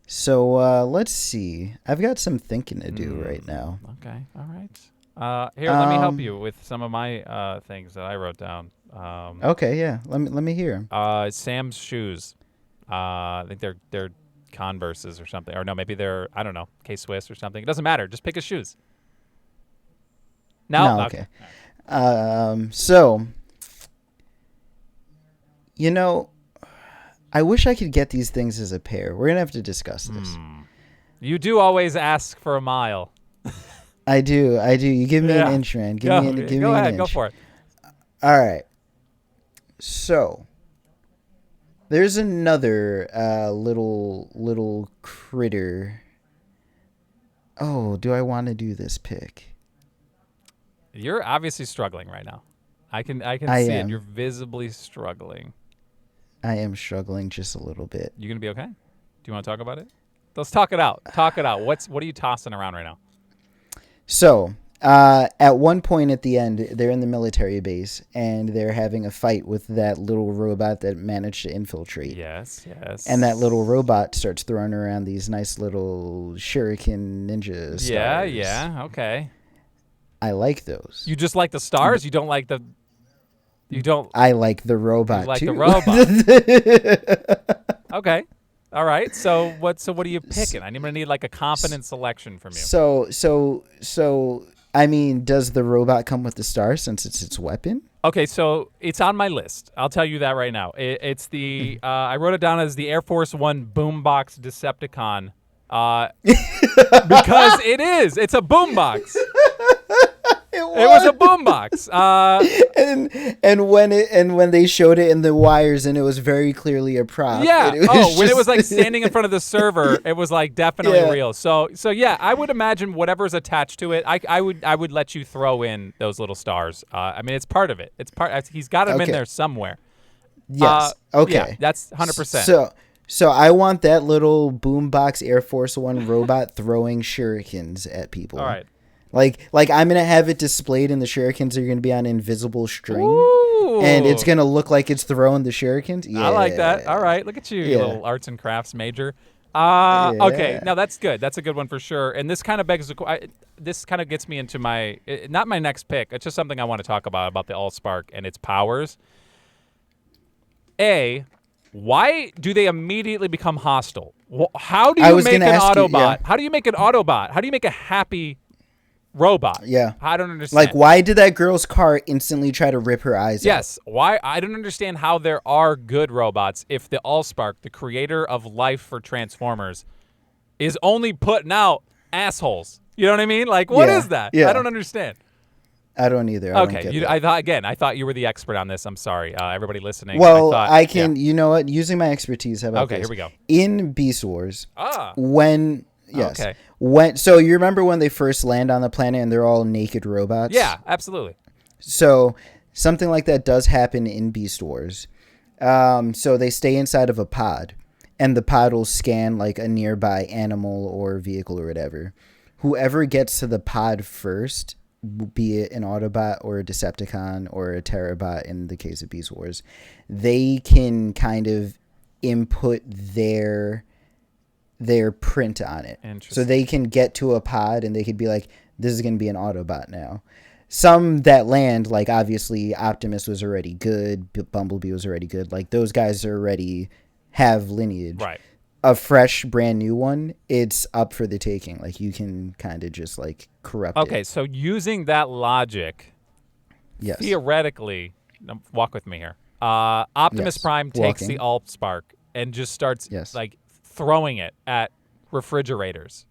So let's see. I've got some thinking to do right now. Okay. All right. Here, let me help you with some of my things that I wrote down. Okay. Yeah. Let me hear 'em. Sam's shoes. I think they're Converses or something, or no, maybe they're, I don't know, K-Swiss or something. It doesn't matter. Just pick his shoes. No. Okay. So You know, I wish I could get these things as a pair. We're gonna have to discuss this. You do always ask for a mile. I do. You give me an inch, man. Give me an ahead. inch. Go for it. All right. So there's another little critter. Oh, do I want to do this pick? You're obviously struggling right now. I can see it. You're visibly struggling. I am struggling just a little bit. You gonna be okay? Do you want to talk about it? Let's talk it out. Talk it out. What are you tossing around right now? So, at one point at the end, they're in the military base, and they're having a fight with that little robot that managed to infiltrate. Yes. And that little robot starts throwing around these nice little shuriken ninja stars. Yeah, okay. I like those. You just like the stars? You don't like the... You don't... I like the robot, you like too. The robot. Okay. All right. So what are you picking? I'm going to need like a competent selection from you. So I mean, does the robot come with the star since it's its weapon? Okay, so it's on my list. I'll tell you that right now. It's the I wrote it down as the Air Force One Boombox Decepticon, because it is. It's a boombox. It was a boombox. And when they showed it in the wires, and it was very clearly a prop. Yeah. When it was like just- standing in front of the server, it was like definitely real. So yeah, I would imagine whatever's attached to it, I would let you throw in those little stars. I mean, it's part of it. It's part. He's got them in there somewhere. Yes. Okay. Yeah, that's 100%. So I want that little boombox Air Force One robot throwing shurikens at people. All right. Like I'm gonna have it displayed, and the shurikens are gonna be on invisible string, Ooh. and it's gonna look like it's throwing the shurikens. Yeah. I like that. All right, look at you, you little arts and crafts major. Okay, now that's good. That's a good one for sure. And this kind of begs this kind of gets me into not my next pick. It's just something I want to talk about the Allspark and its powers. Why do they immediately become hostile? How do you make an Autobot? How do you make an Autobot? How do you make a happy robot? Yeah. I don't understand. Like, why did that girl's car instantly try to rip her eyes out? Yes. Why? I don't understand how there are good robots if the Allspark, the creator of life for Transformers, is only putting out assholes. You know what I mean? Like, what is that? Yeah. I don't understand. I don't either. I thought you were the expert on this. I'm sorry, everybody listening. Well, I can. You know what? Using my expertise, how about this? Okay, here we go. In Beast Wars, Yes. Okay. So you remember when they first land on the planet and they're all naked robots? Yeah, absolutely. So something like that does happen in Beast Wars. So they stay inside of a pod, and the pod will scan like a nearby animal or vehicle or whatever. Whoever gets to the pod first, be it an Autobot or a Decepticon or a Terabot in the case of Beast Wars, they can kind of input their print on it. So they can get to a pod and they could be like, this is going to be an Autobot now. Some that land, like obviously Optimus was already good, Bumblebee was already good. Like those guys already have lineage. Right. A fresh, brand new one, it's up for the taking. Like you can kind of just like corrupt it. Okay, so using that logic, theoretically, walk with me here. Optimus Prime takes the Allspark and just starts like throwing it at refrigerators.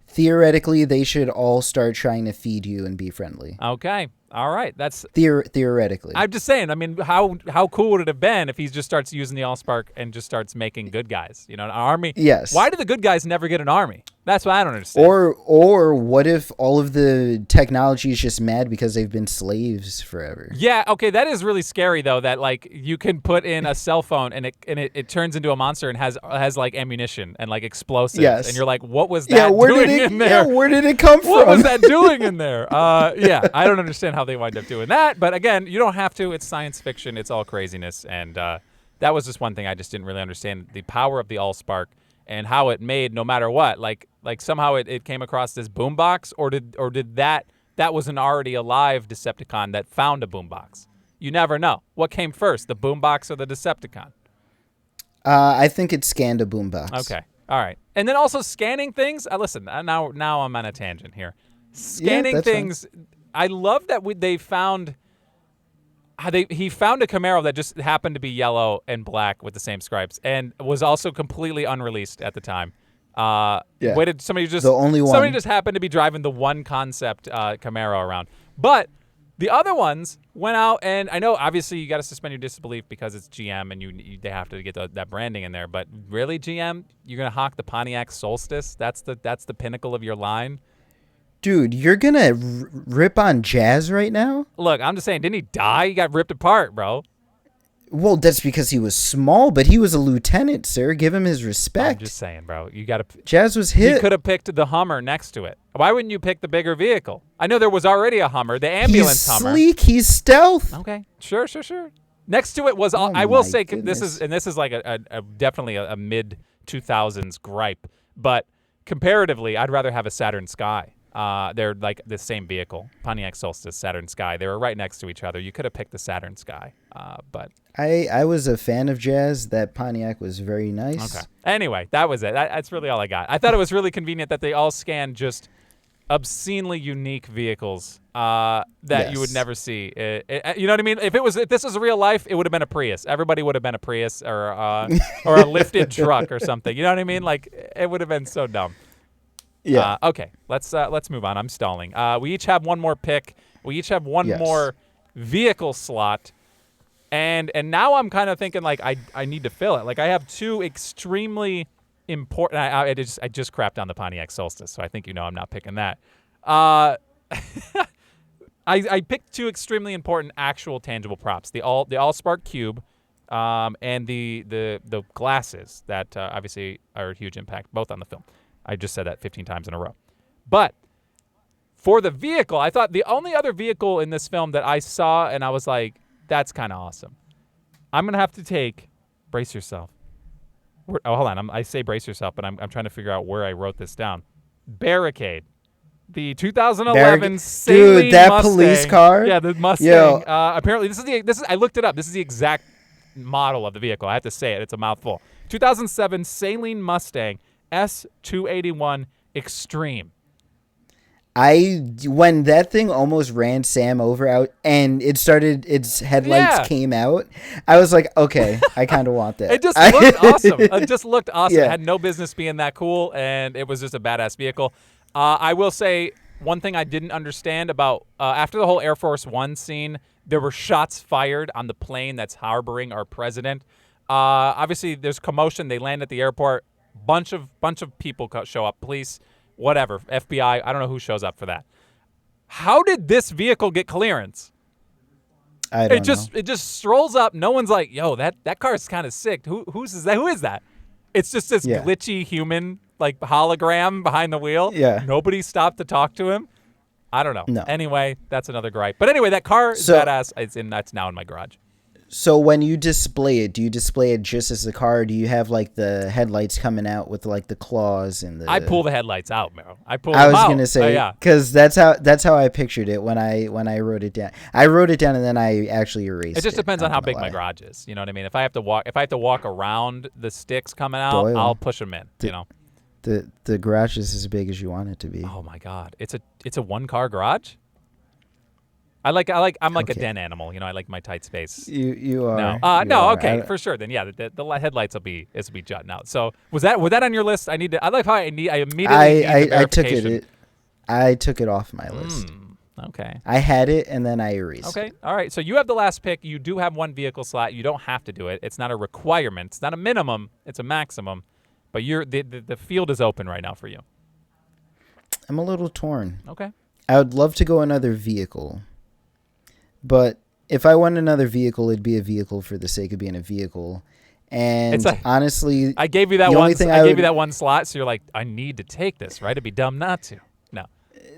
Theoretically, they should all start trying to feed you and be friendly. Okay. All right. That's theoretically. I'm just saying. I mean, how cool would it have been if he just starts using the Allspark and just starts making good guys? You know, an army. Yes. Why do the good guys never get an army? That's what I don't understand. Or what if all of the technology is just mad because they've been slaves forever? Yeah. Okay. That is really scary though. That like you can put in a cell phone and it turns into a monster and has like ammunition and like explosives. Yes. And you're like, what was that doing in there? Yeah. Where did it come from? What was that doing in there? Yeah. I don't understand how they wind up doing that. But again, you don't have to. It's science fiction. It's all craziness. And that was just one thing I just didn't really understand, the power of the Allspark and how it made no matter what. Like somehow it came across this boombox, or did that was an already alive Decepticon that found a boombox? You never know. What came first, the boombox or the Decepticon? I think it scanned a boombox. Okay. All right. And then also scanning things. Listen, now I'm on a tangent here. Scanning things. Fine. I love that they found he found a Camaro that just happened to be yellow and black with the same stripes, and was also completely unreleased at the time. Waited somebody just happened to be driving the one concept Camaro around, but the other ones went out, and I know obviously you got to suspend your disbelief because it's GM and they have to get that branding in there. But really, GM, you're gonna hawk the Pontiac Solstice? That's the pinnacle of your line. Dude, you're gonna rip on Jazz right now? Look, I'm just saying, didn't he die? He got ripped apart, bro. Well, that's because he was small, but he was a lieutenant, sir. Give him his respect. I'm just saying, bro. You got to. Jazz was hit. He could have picked the Hummer next to it. Why wouldn't you pick the bigger vehicle? I know there was already a Hummer, the ambulance Hummer. He's sleek. He's stealth. Okay, sure. Next to it was. I will say this is like a definitely a mid 2000s gripe, but comparatively, I'd rather have a Saturn Sky. They're like the same vehicle, Pontiac Solstice, Saturn Sky. They were right next to each other. You could have picked the Saturn Sky, but I was a fan of Jazz. That Pontiac was very nice. Okay. Anyway, that was it. That's really all I got. I thought it was really convenient that they all scanned just obscenely unique vehicles that you would never see. You know what I mean? If this was real life, it would have been a Prius. Everybody would have been a Prius or a lifted truck or something. You know what I mean? Like it would have been so dumb. Yeah. Okay. Let's move on. I'm stalling. We each have one more pick. We each have one more vehicle slot. And now I'm kind of thinking like I need to fill it. Like I have two extremely important. I just crapped on the Pontiac Solstice, so I think I'm not picking that. I picked two extremely important actual tangible props: the Allspark Cube, and the glasses that obviously are a huge impact both on the film. I just said that 15 times in a row. But for the vehicle, I thought the only other vehicle in this film that I saw and I was like, that's kind of awesome. I'm going to have to brace yourself. Hold on. I say brace yourself, but I'm trying to figure out where I wrote this down. Barricade. The 2011 Saline Dude, that Mustang. police car? Yeah, the Mustang. Apparently, this is I looked it up. This is the exact model of the vehicle. I have to say it. It's a mouthful. 2007 Saline Mustang S281 Extreme. When that thing almost ran Sam over out and its headlights came out, I was like, okay, I kind of want that. It just looked awesome. It just looked awesome. Yeah. It had no business being that cool, and it was just a badass vehicle. I will say one thing I didn't understand about after the whole Air Force One scene, there were shots fired on the plane that's harboring our president. Obviously, there's commotion. They land at the airport. Bunch of people show up. Police. Whatever, FBI, I don't know who shows up for that. How did this vehicle get clearance? I don't know. It just strolls up. No one's like, yo, that car is kind of sick. Who is that? It's just this glitchy human, like hologram behind the wheel. Yeah. Nobody stopped to talk to him. I don't know. No. Anyway, that's another gripe. But anyway, that car is badass. That's now in my garage. So when you display it, do you display it just as a car? Or do you have like the headlights coming out with like the claws and the? I pull the headlights out, bro. I was gonna say because that's how I pictured it when I wrote it down. I wrote it down and then I actually erased it. It just depends on how big my garage is. You know what I mean? If I have to walk around the sticks coming out, I'll push them in. The garage is as big as you want it to be. Oh my God, it's a 1-car garage. I'm like a den animal, I like my tight space. You are. No, okay, for sure. Then the headlights will be jutting out. So was that on your list? I like how I immediately need the verification. I took it off my list. Okay. I had it and then I erased it. Okay. All right. So you have the last pick. You do have one vehicle slot. You don't have to do it. It's not a requirement. It's not a minimum. It's a maximum. But the field is open right now for you. I'm a little torn. Okay. I would love to go another vehicle. But if I want another vehicle, it'd be a vehicle for the sake of being a vehicle. And honestly, I gave you that one. I gave you that one slot, so you're like, I need to take this, right? It'd be dumb not to. No.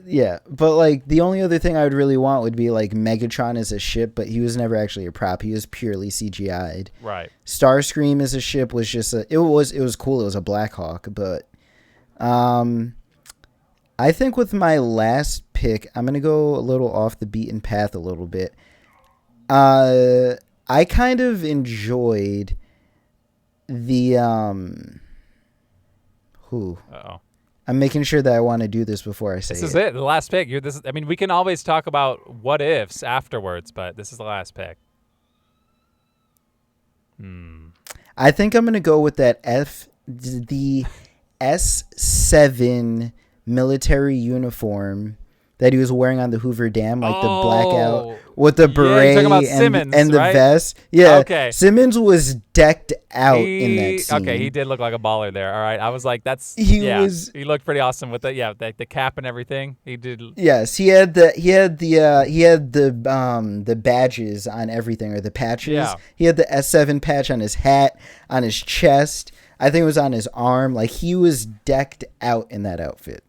Yeah, but like the only other thing I would really want would be like Megatron as a ship, but he was never actually a prop. He was purely CGI'd. Right. Starscream as a ship was just it was cool. It was a Black Hawk, but I think with my last pick, I'm going to go a little off the beaten path a little bit. I kind of enjoyed the Uh-oh. I'm making sure that I want to do this before I say This is it. The last pick. We can always talk about what ifs afterwards, but this is the last pick. I think I'm gonna go with the S7 military uniform that he was wearing on the Hoover Dam, like the blackout with the beret you're talking about Simmons, and the right? vest. Yeah, Okay. Simmons was decked out in that scene. Okay, he did look like a baller there. All right, I was like, He looked pretty awesome with the cap and everything. He did. Yes, he had the badges on everything, or the patches. Yeah. He had the S7 patch on his hat, on his chest. I think it was on his arm. Like, he was decked out in that outfit.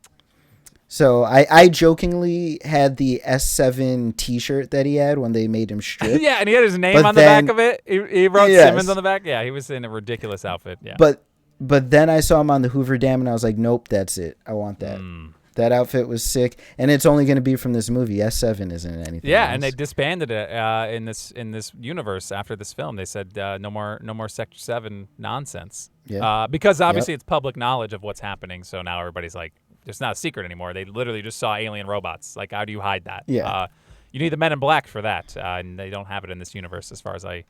So I jokingly had the S7 T-shirt that he had when they made him strip. Yeah, and he had his name on the back of it. He wrote Simmons on the back. Yeah, he was in a ridiculous outfit. Yeah. But then I saw him on the Hoover Dam, and I was like, nope, that's it. I want that. That outfit was sick, and it's only going to be from this movie. S7 isn't anything. Yeah, else. and they disbanded it in this universe after this film. They said no more Sector 7 nonsense. Yeah. Because obviously it's public knowledge of what's happening. So now everybody's like, it's not a secret anymore. They literally just saw alien robots. Like, how do you hide that? Yeah. You need the Men in Black for that, and they don't have it in this universe as far as I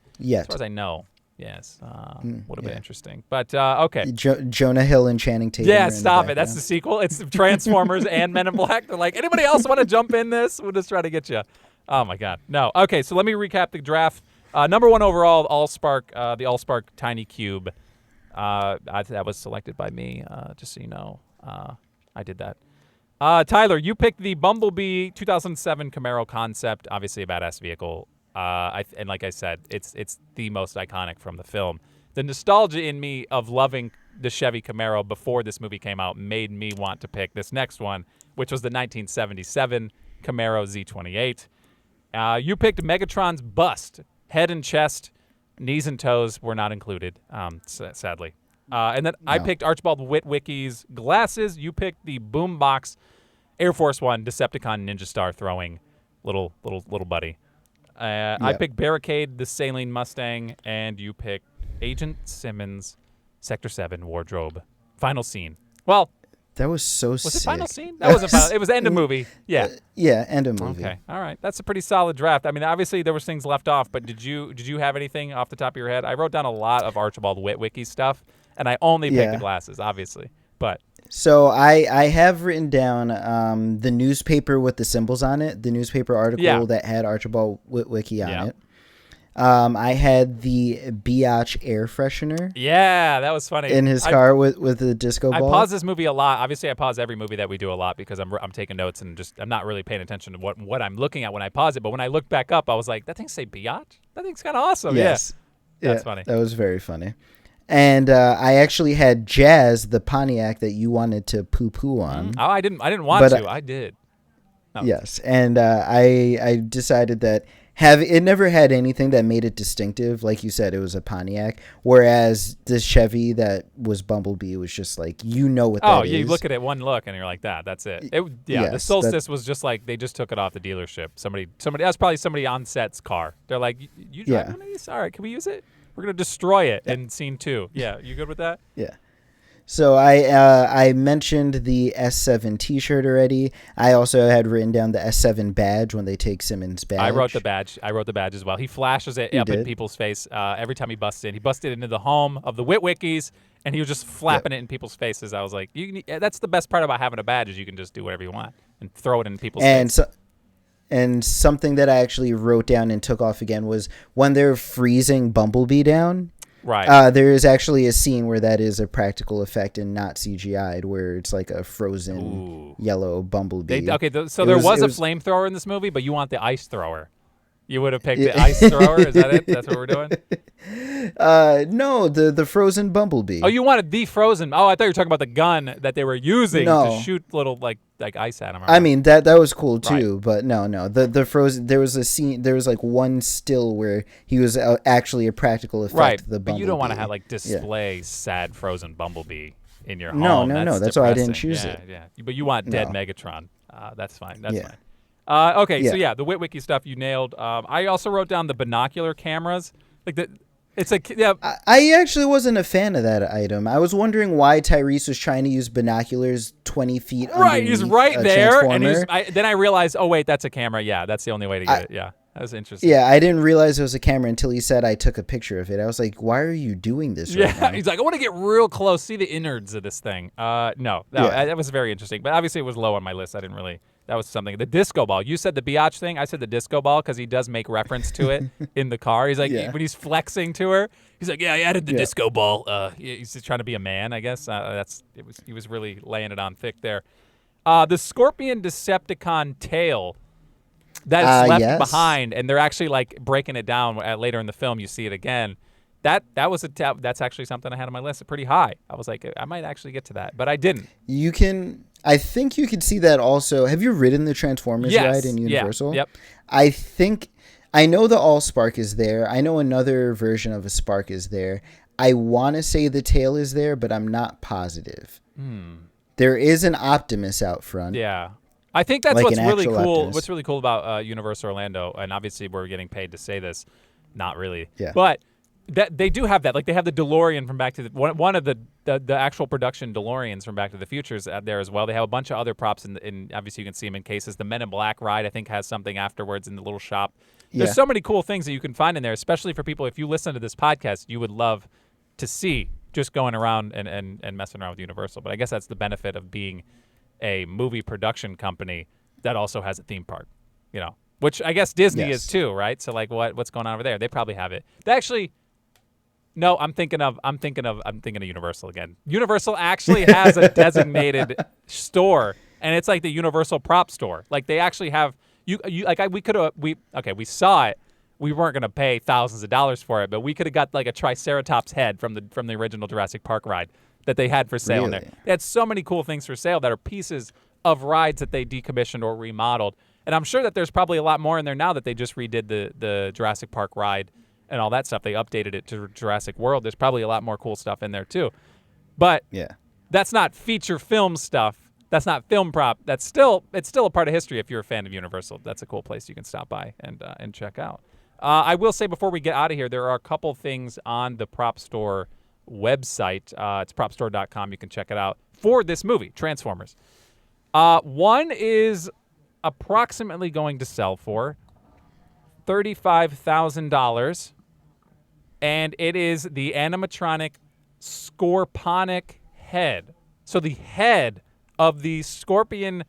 know. Yes, would have been interesting, but okay. Jonah Hill and Channing Tatum. Yeah, stop it. That's the sequel. It's Transformers and Men in Black. They're like, anybody else want to jump in this? We'll just try to get you. Oh my God, no. Okay, so let me recap the draft. Number 1 overall, Allspark, the Allspark Tiny Cube. That was selected by me. Just so you know, I did that. Tyler, you picked the Bumblebee 2007 Camaro concept. Obviously a badass vehicle. And like I said, it's the most iconic from the film. The nostalgia in me of loving the Chevy Camaro before this movie came out made me want to pick this next one, which was the 1977 Camaro Z28. You picked Megatron's bust, head and chest, knees and toes were not included, sadly. And then I picked Archibald Witwicky's glasses. You picked the Boombox Air Force One Decepticon Ninja Star throwing little buddy. I picked Barricade, the Saline Mustang, and you picked Agent Simmons, Sector 7 wardrobe. Final scene. Well, that was so sick. Was it final scene? That wasn't final. It was end of movie. Yeah. Yeah, end of movie. Okay. All right. That's a pretty solid draft. I mean, obviously there was things left off, but did you have anything off the top of your head? I wrote down a lot of Archibald Witwicky stuff, and I only picked the glasses, obviously. But so I have written down the newspaper with the symbols on it, the newspaper article that had Archibald Witwicky on it. I had the Biatch air freshener. Yeah, that was funny. In his car with the disco ball. I pause this movie a lot. Obviously, I pause every movie that we do a lot because I'm taking notes and I'm not really paying attention to what I'm looking at when I pause it. But when I look back up, I was like, that thing say Biatch? That thing's kind of awesome. Yes. Yeah. That's funny. That was very funny. And I actually had Jazz, the Pontiac that you wanted to poo-poo on. Oh, I didn't want to. I did. No. Yes, and I decided that it never had anything that made it distinctive. Like you said, it was a Pontiac. Whereas this Chevy that was Bumblebee was just like, what that is. Oh, you look at it one look and you're like, that's it. The Solstice was just like, they just took it off the dealership. Somebody that's probably somebody on set's car. They're like, you drive one of these? All right, can we use it? We're going to destroy it in scene 2. Yeah, you good with that? Yeah. So I mentioned the S7 T-shirt already. I also had written down the S7 badge when they take Simmons' badge. I wrote the badge as well. He flashes it up in people's face every time he busts in. He busted into the home of the Witwickies, and he was just flapping it in people's faces. I was like, that's the best part about having a badge is you can just do whatever you want and throw it in people's faces. And something that I actually wrote down and took off again was when they're freezing Bumblebee down. Right. There is actually a scene where that is a practical effect and not CGI'd, where it's like a frozen yellow Bumblebee. So there was a flamethrower in this movie, but you want the ice thrower. You would have picked the ice thrower? Is that it? That's what we're doing? No, the frozen Bumblebee. Oh, you wanted the frozen. Oh, I thought you were talking about the gun that they were using to shoot little like ice at him. I mean, that was cool too, but no. The frozen, there was a scene, there was like one still where he was actually a practical effect. Right, the Bumblebee. But you don't want to have display sad frozen Bumblebee in your home. No. That's why I didn't choose it. Yeah, but you want dead Megatron. That's fine. That's fine. Okay, so the Witwicky stuff you nailed. I also wrote down the binocular cameras. I actually wasn't a fan of that item. I was wondering why Tyrese was trying to use binoculars 20 feet underneath he's right there. And then I realized, oh, wait, that's a camera. Yeah, that's the only way to get it. Yeah. That was interesting. Yeah, I didn't realize it was a camera until he said I took a picture of it. I was like, why are you doing this right now? He's like, I want to get real close, see the innards of this thing. No, that was very interesting. But obviously it was low on my list. I didn't really, that was something. The disco ball. You said the biatch thing. I said the disco ball because he does make reference to it in the car. He's like, when he's flexing to her, he's like, yeah, I added the disco ball. He's just trying to be a man, I guess. He was really laying it on thick there. The Scorpion Decepticon tail that's left behind, and they're actually like breaking it down later in the film. You see it again. That's actually something I had on my list pretty high. I was like, I might actually get to that, but I didn't. I think you could see that also. Have you ridden the Transformers ride in Universal? Yep. I know the Allspark is there. I know another version of a Spark is there. I want to say the tail is there, but I'm not positive. There is an Optimus out front. Yeah. I think that's what's really cool. Optimus. What's really cool about Universal Orlando, and obviously we're getting paid to say this, not really. Yeah. But that they do have that. Like they have the DeLorean from Back to the one of the actual production DeLoreans from Back to the Future's there as well. They have a bunch of other props in obviously you can see them in cases. The Men in Black ride I think has something afterwards in the little shop. There's so many cool things that you can find in there, especially for people. If you listen to this podcast, you would love to see just going around and messing around with Universal. But I guess that's the benefit of being a movie production company that also has a theme park, which I guess Disney is too, right? So like what's going on over there? They probably have it. They actually, no, I'm thinking of Universal again. Universal actually has a designated store, and it's like the Universal prop store. Like they actually have we saw it. We weren't going to pay thousands of dollars for it, but we could have got like a Triceratops head from the original Jurassic Park ride that they had for sale in there. They had so many cool things for sale that are pieces of rides that they decommissioned or remodeled. And I'm sure that there's probably a lot more in there now that they just redid the Jurassic Park ride and all that stuff. They updated it to Jurassic World. There's probably a lot more cool stuff in there too. But that's not feature film stuff. That's not film prop. It's still a part of history if you're a fan of Universal. That's a cool place you can stop by and check out. I will say before we get out of here, there are a couple things on the Prop Store website. It's propstore.com. You can check it out for this movie, Transformers. One is approximately going to sell for $35,000, and it is the animatronic Scorponic head. So the head of the Scorpion,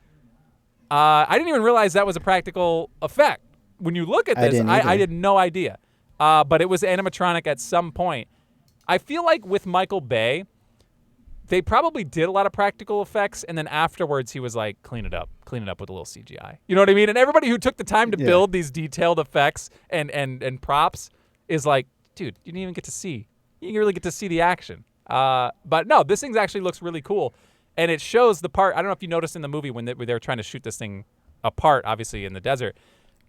I didn't even realize that was a practical effect. When you look at this, I had no idea. But it was animatronic at some point. I feel like with Michael Bay, they probably did a lot of practical effects, and then afterwards he was like, clean it up with a little CGI. You know what I mean? And everybody who took the time to build these detailed effects and props is like, dude, you didn't even get to see. You didn't really get to see the action. But no, this thing actually looks really cool. And it shows the part, I don't know if you noticed in the movie when they were trying to shoot this thing apart, obviously in the desert,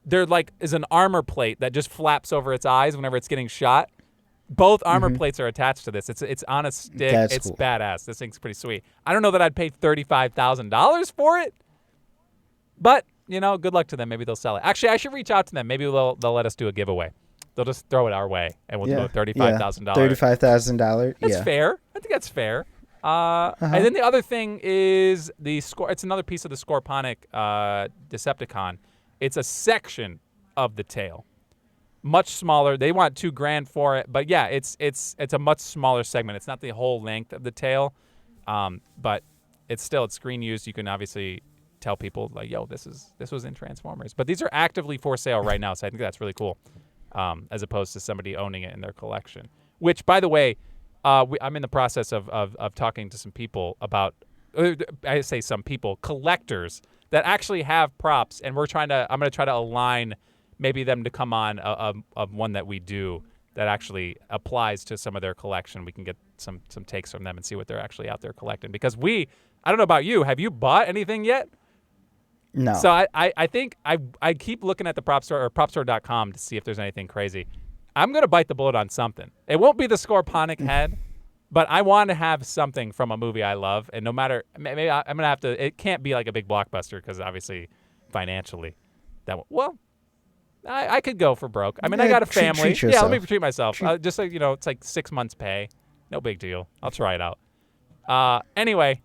there is an armor plate that just flaps over its eyes whenever it's getting shot. Both armor plates are attached to this. It's on a stick. That's it's cool. badass. This thing's pretty sweet. I don't know that I'd pay $35,000 for it, but good luck to them. Maybe they'll sell it. Actually, I should reach out to them. Maybe they'll let us do a giveaway. They'll just throw it our way, and we'll do $35,000. $35,000. That's fair. I think that's fair. And then the other thing is it's another piece of the Scorponic Decepticon. It's a section of the tail. Much smaller. They want $2,000 for it, but yeah, it's a much smaller segment. It's not the whole length of the tail, but it's screen used. You can obviously tell people like, "Yo, this was in Transformers." But these are actively for sale right now, so I think that's really cool, as opposed to somebody owning it in their collection. Which, by the way, I'm in the process of talking to some people about. I say some people, collectors that actually have props, and I'm going to try to align. Maybe them to come on of one that we do that actually applies to some of their collection. We can get some takes from them and see what they're actually out there collecting. Because I don't know about you, have you bought anything yet? No. So I think I keep looking at the prop store or propstore.com to see if there's anything crazy. I'm going to bite the bullet on something. It won't be the Scorponic head, but I want to have something from a movie I love. And no matter, maybe I'm going to have to, it can't be like a big blockbuster because obviously financially I could go for broke. I mean, I got a family. Treat let me treat myself. Just like, it's like 6 months pay. No big deal. I'll try it out. Anyway,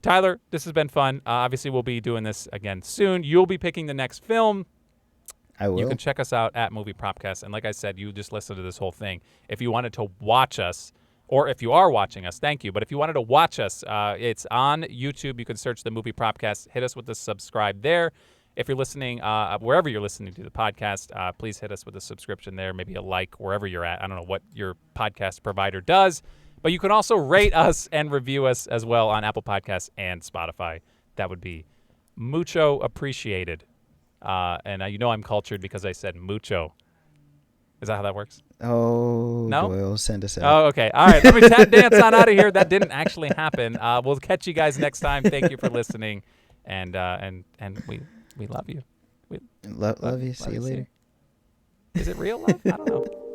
Tyler, this has been fun. Obviously, we'll be doing this again soon. You'll be picking the next film. I will. You can check us out at Movie Propcast. And like I said, you just listened to this whole thing. If you wanted to watch us, or if you are watching us, thank you. But if you wanted to watch us, it's on YouTube. You can search the Movie Propcast. Hit us with the subscribe there. If you're listening, wherever you're listening to the podcast, please hit us with a subscription there, maybe a like wherever you're at. I don't know what your podcast provider does, but you can also rate us and review us as well on Apple Podcasts and Spotify. That would be mucho appreciated. And you know I'm cultured because I said mucho. Is that how that works? Oh, no? Doyle, send us out. Oh, okay. All right. Let me tap dance on out of here. That didn't actually happen. We'll catch you guys next time. Thank you for listening, and we love you. Love you. See you later. Is it real love? I don't know.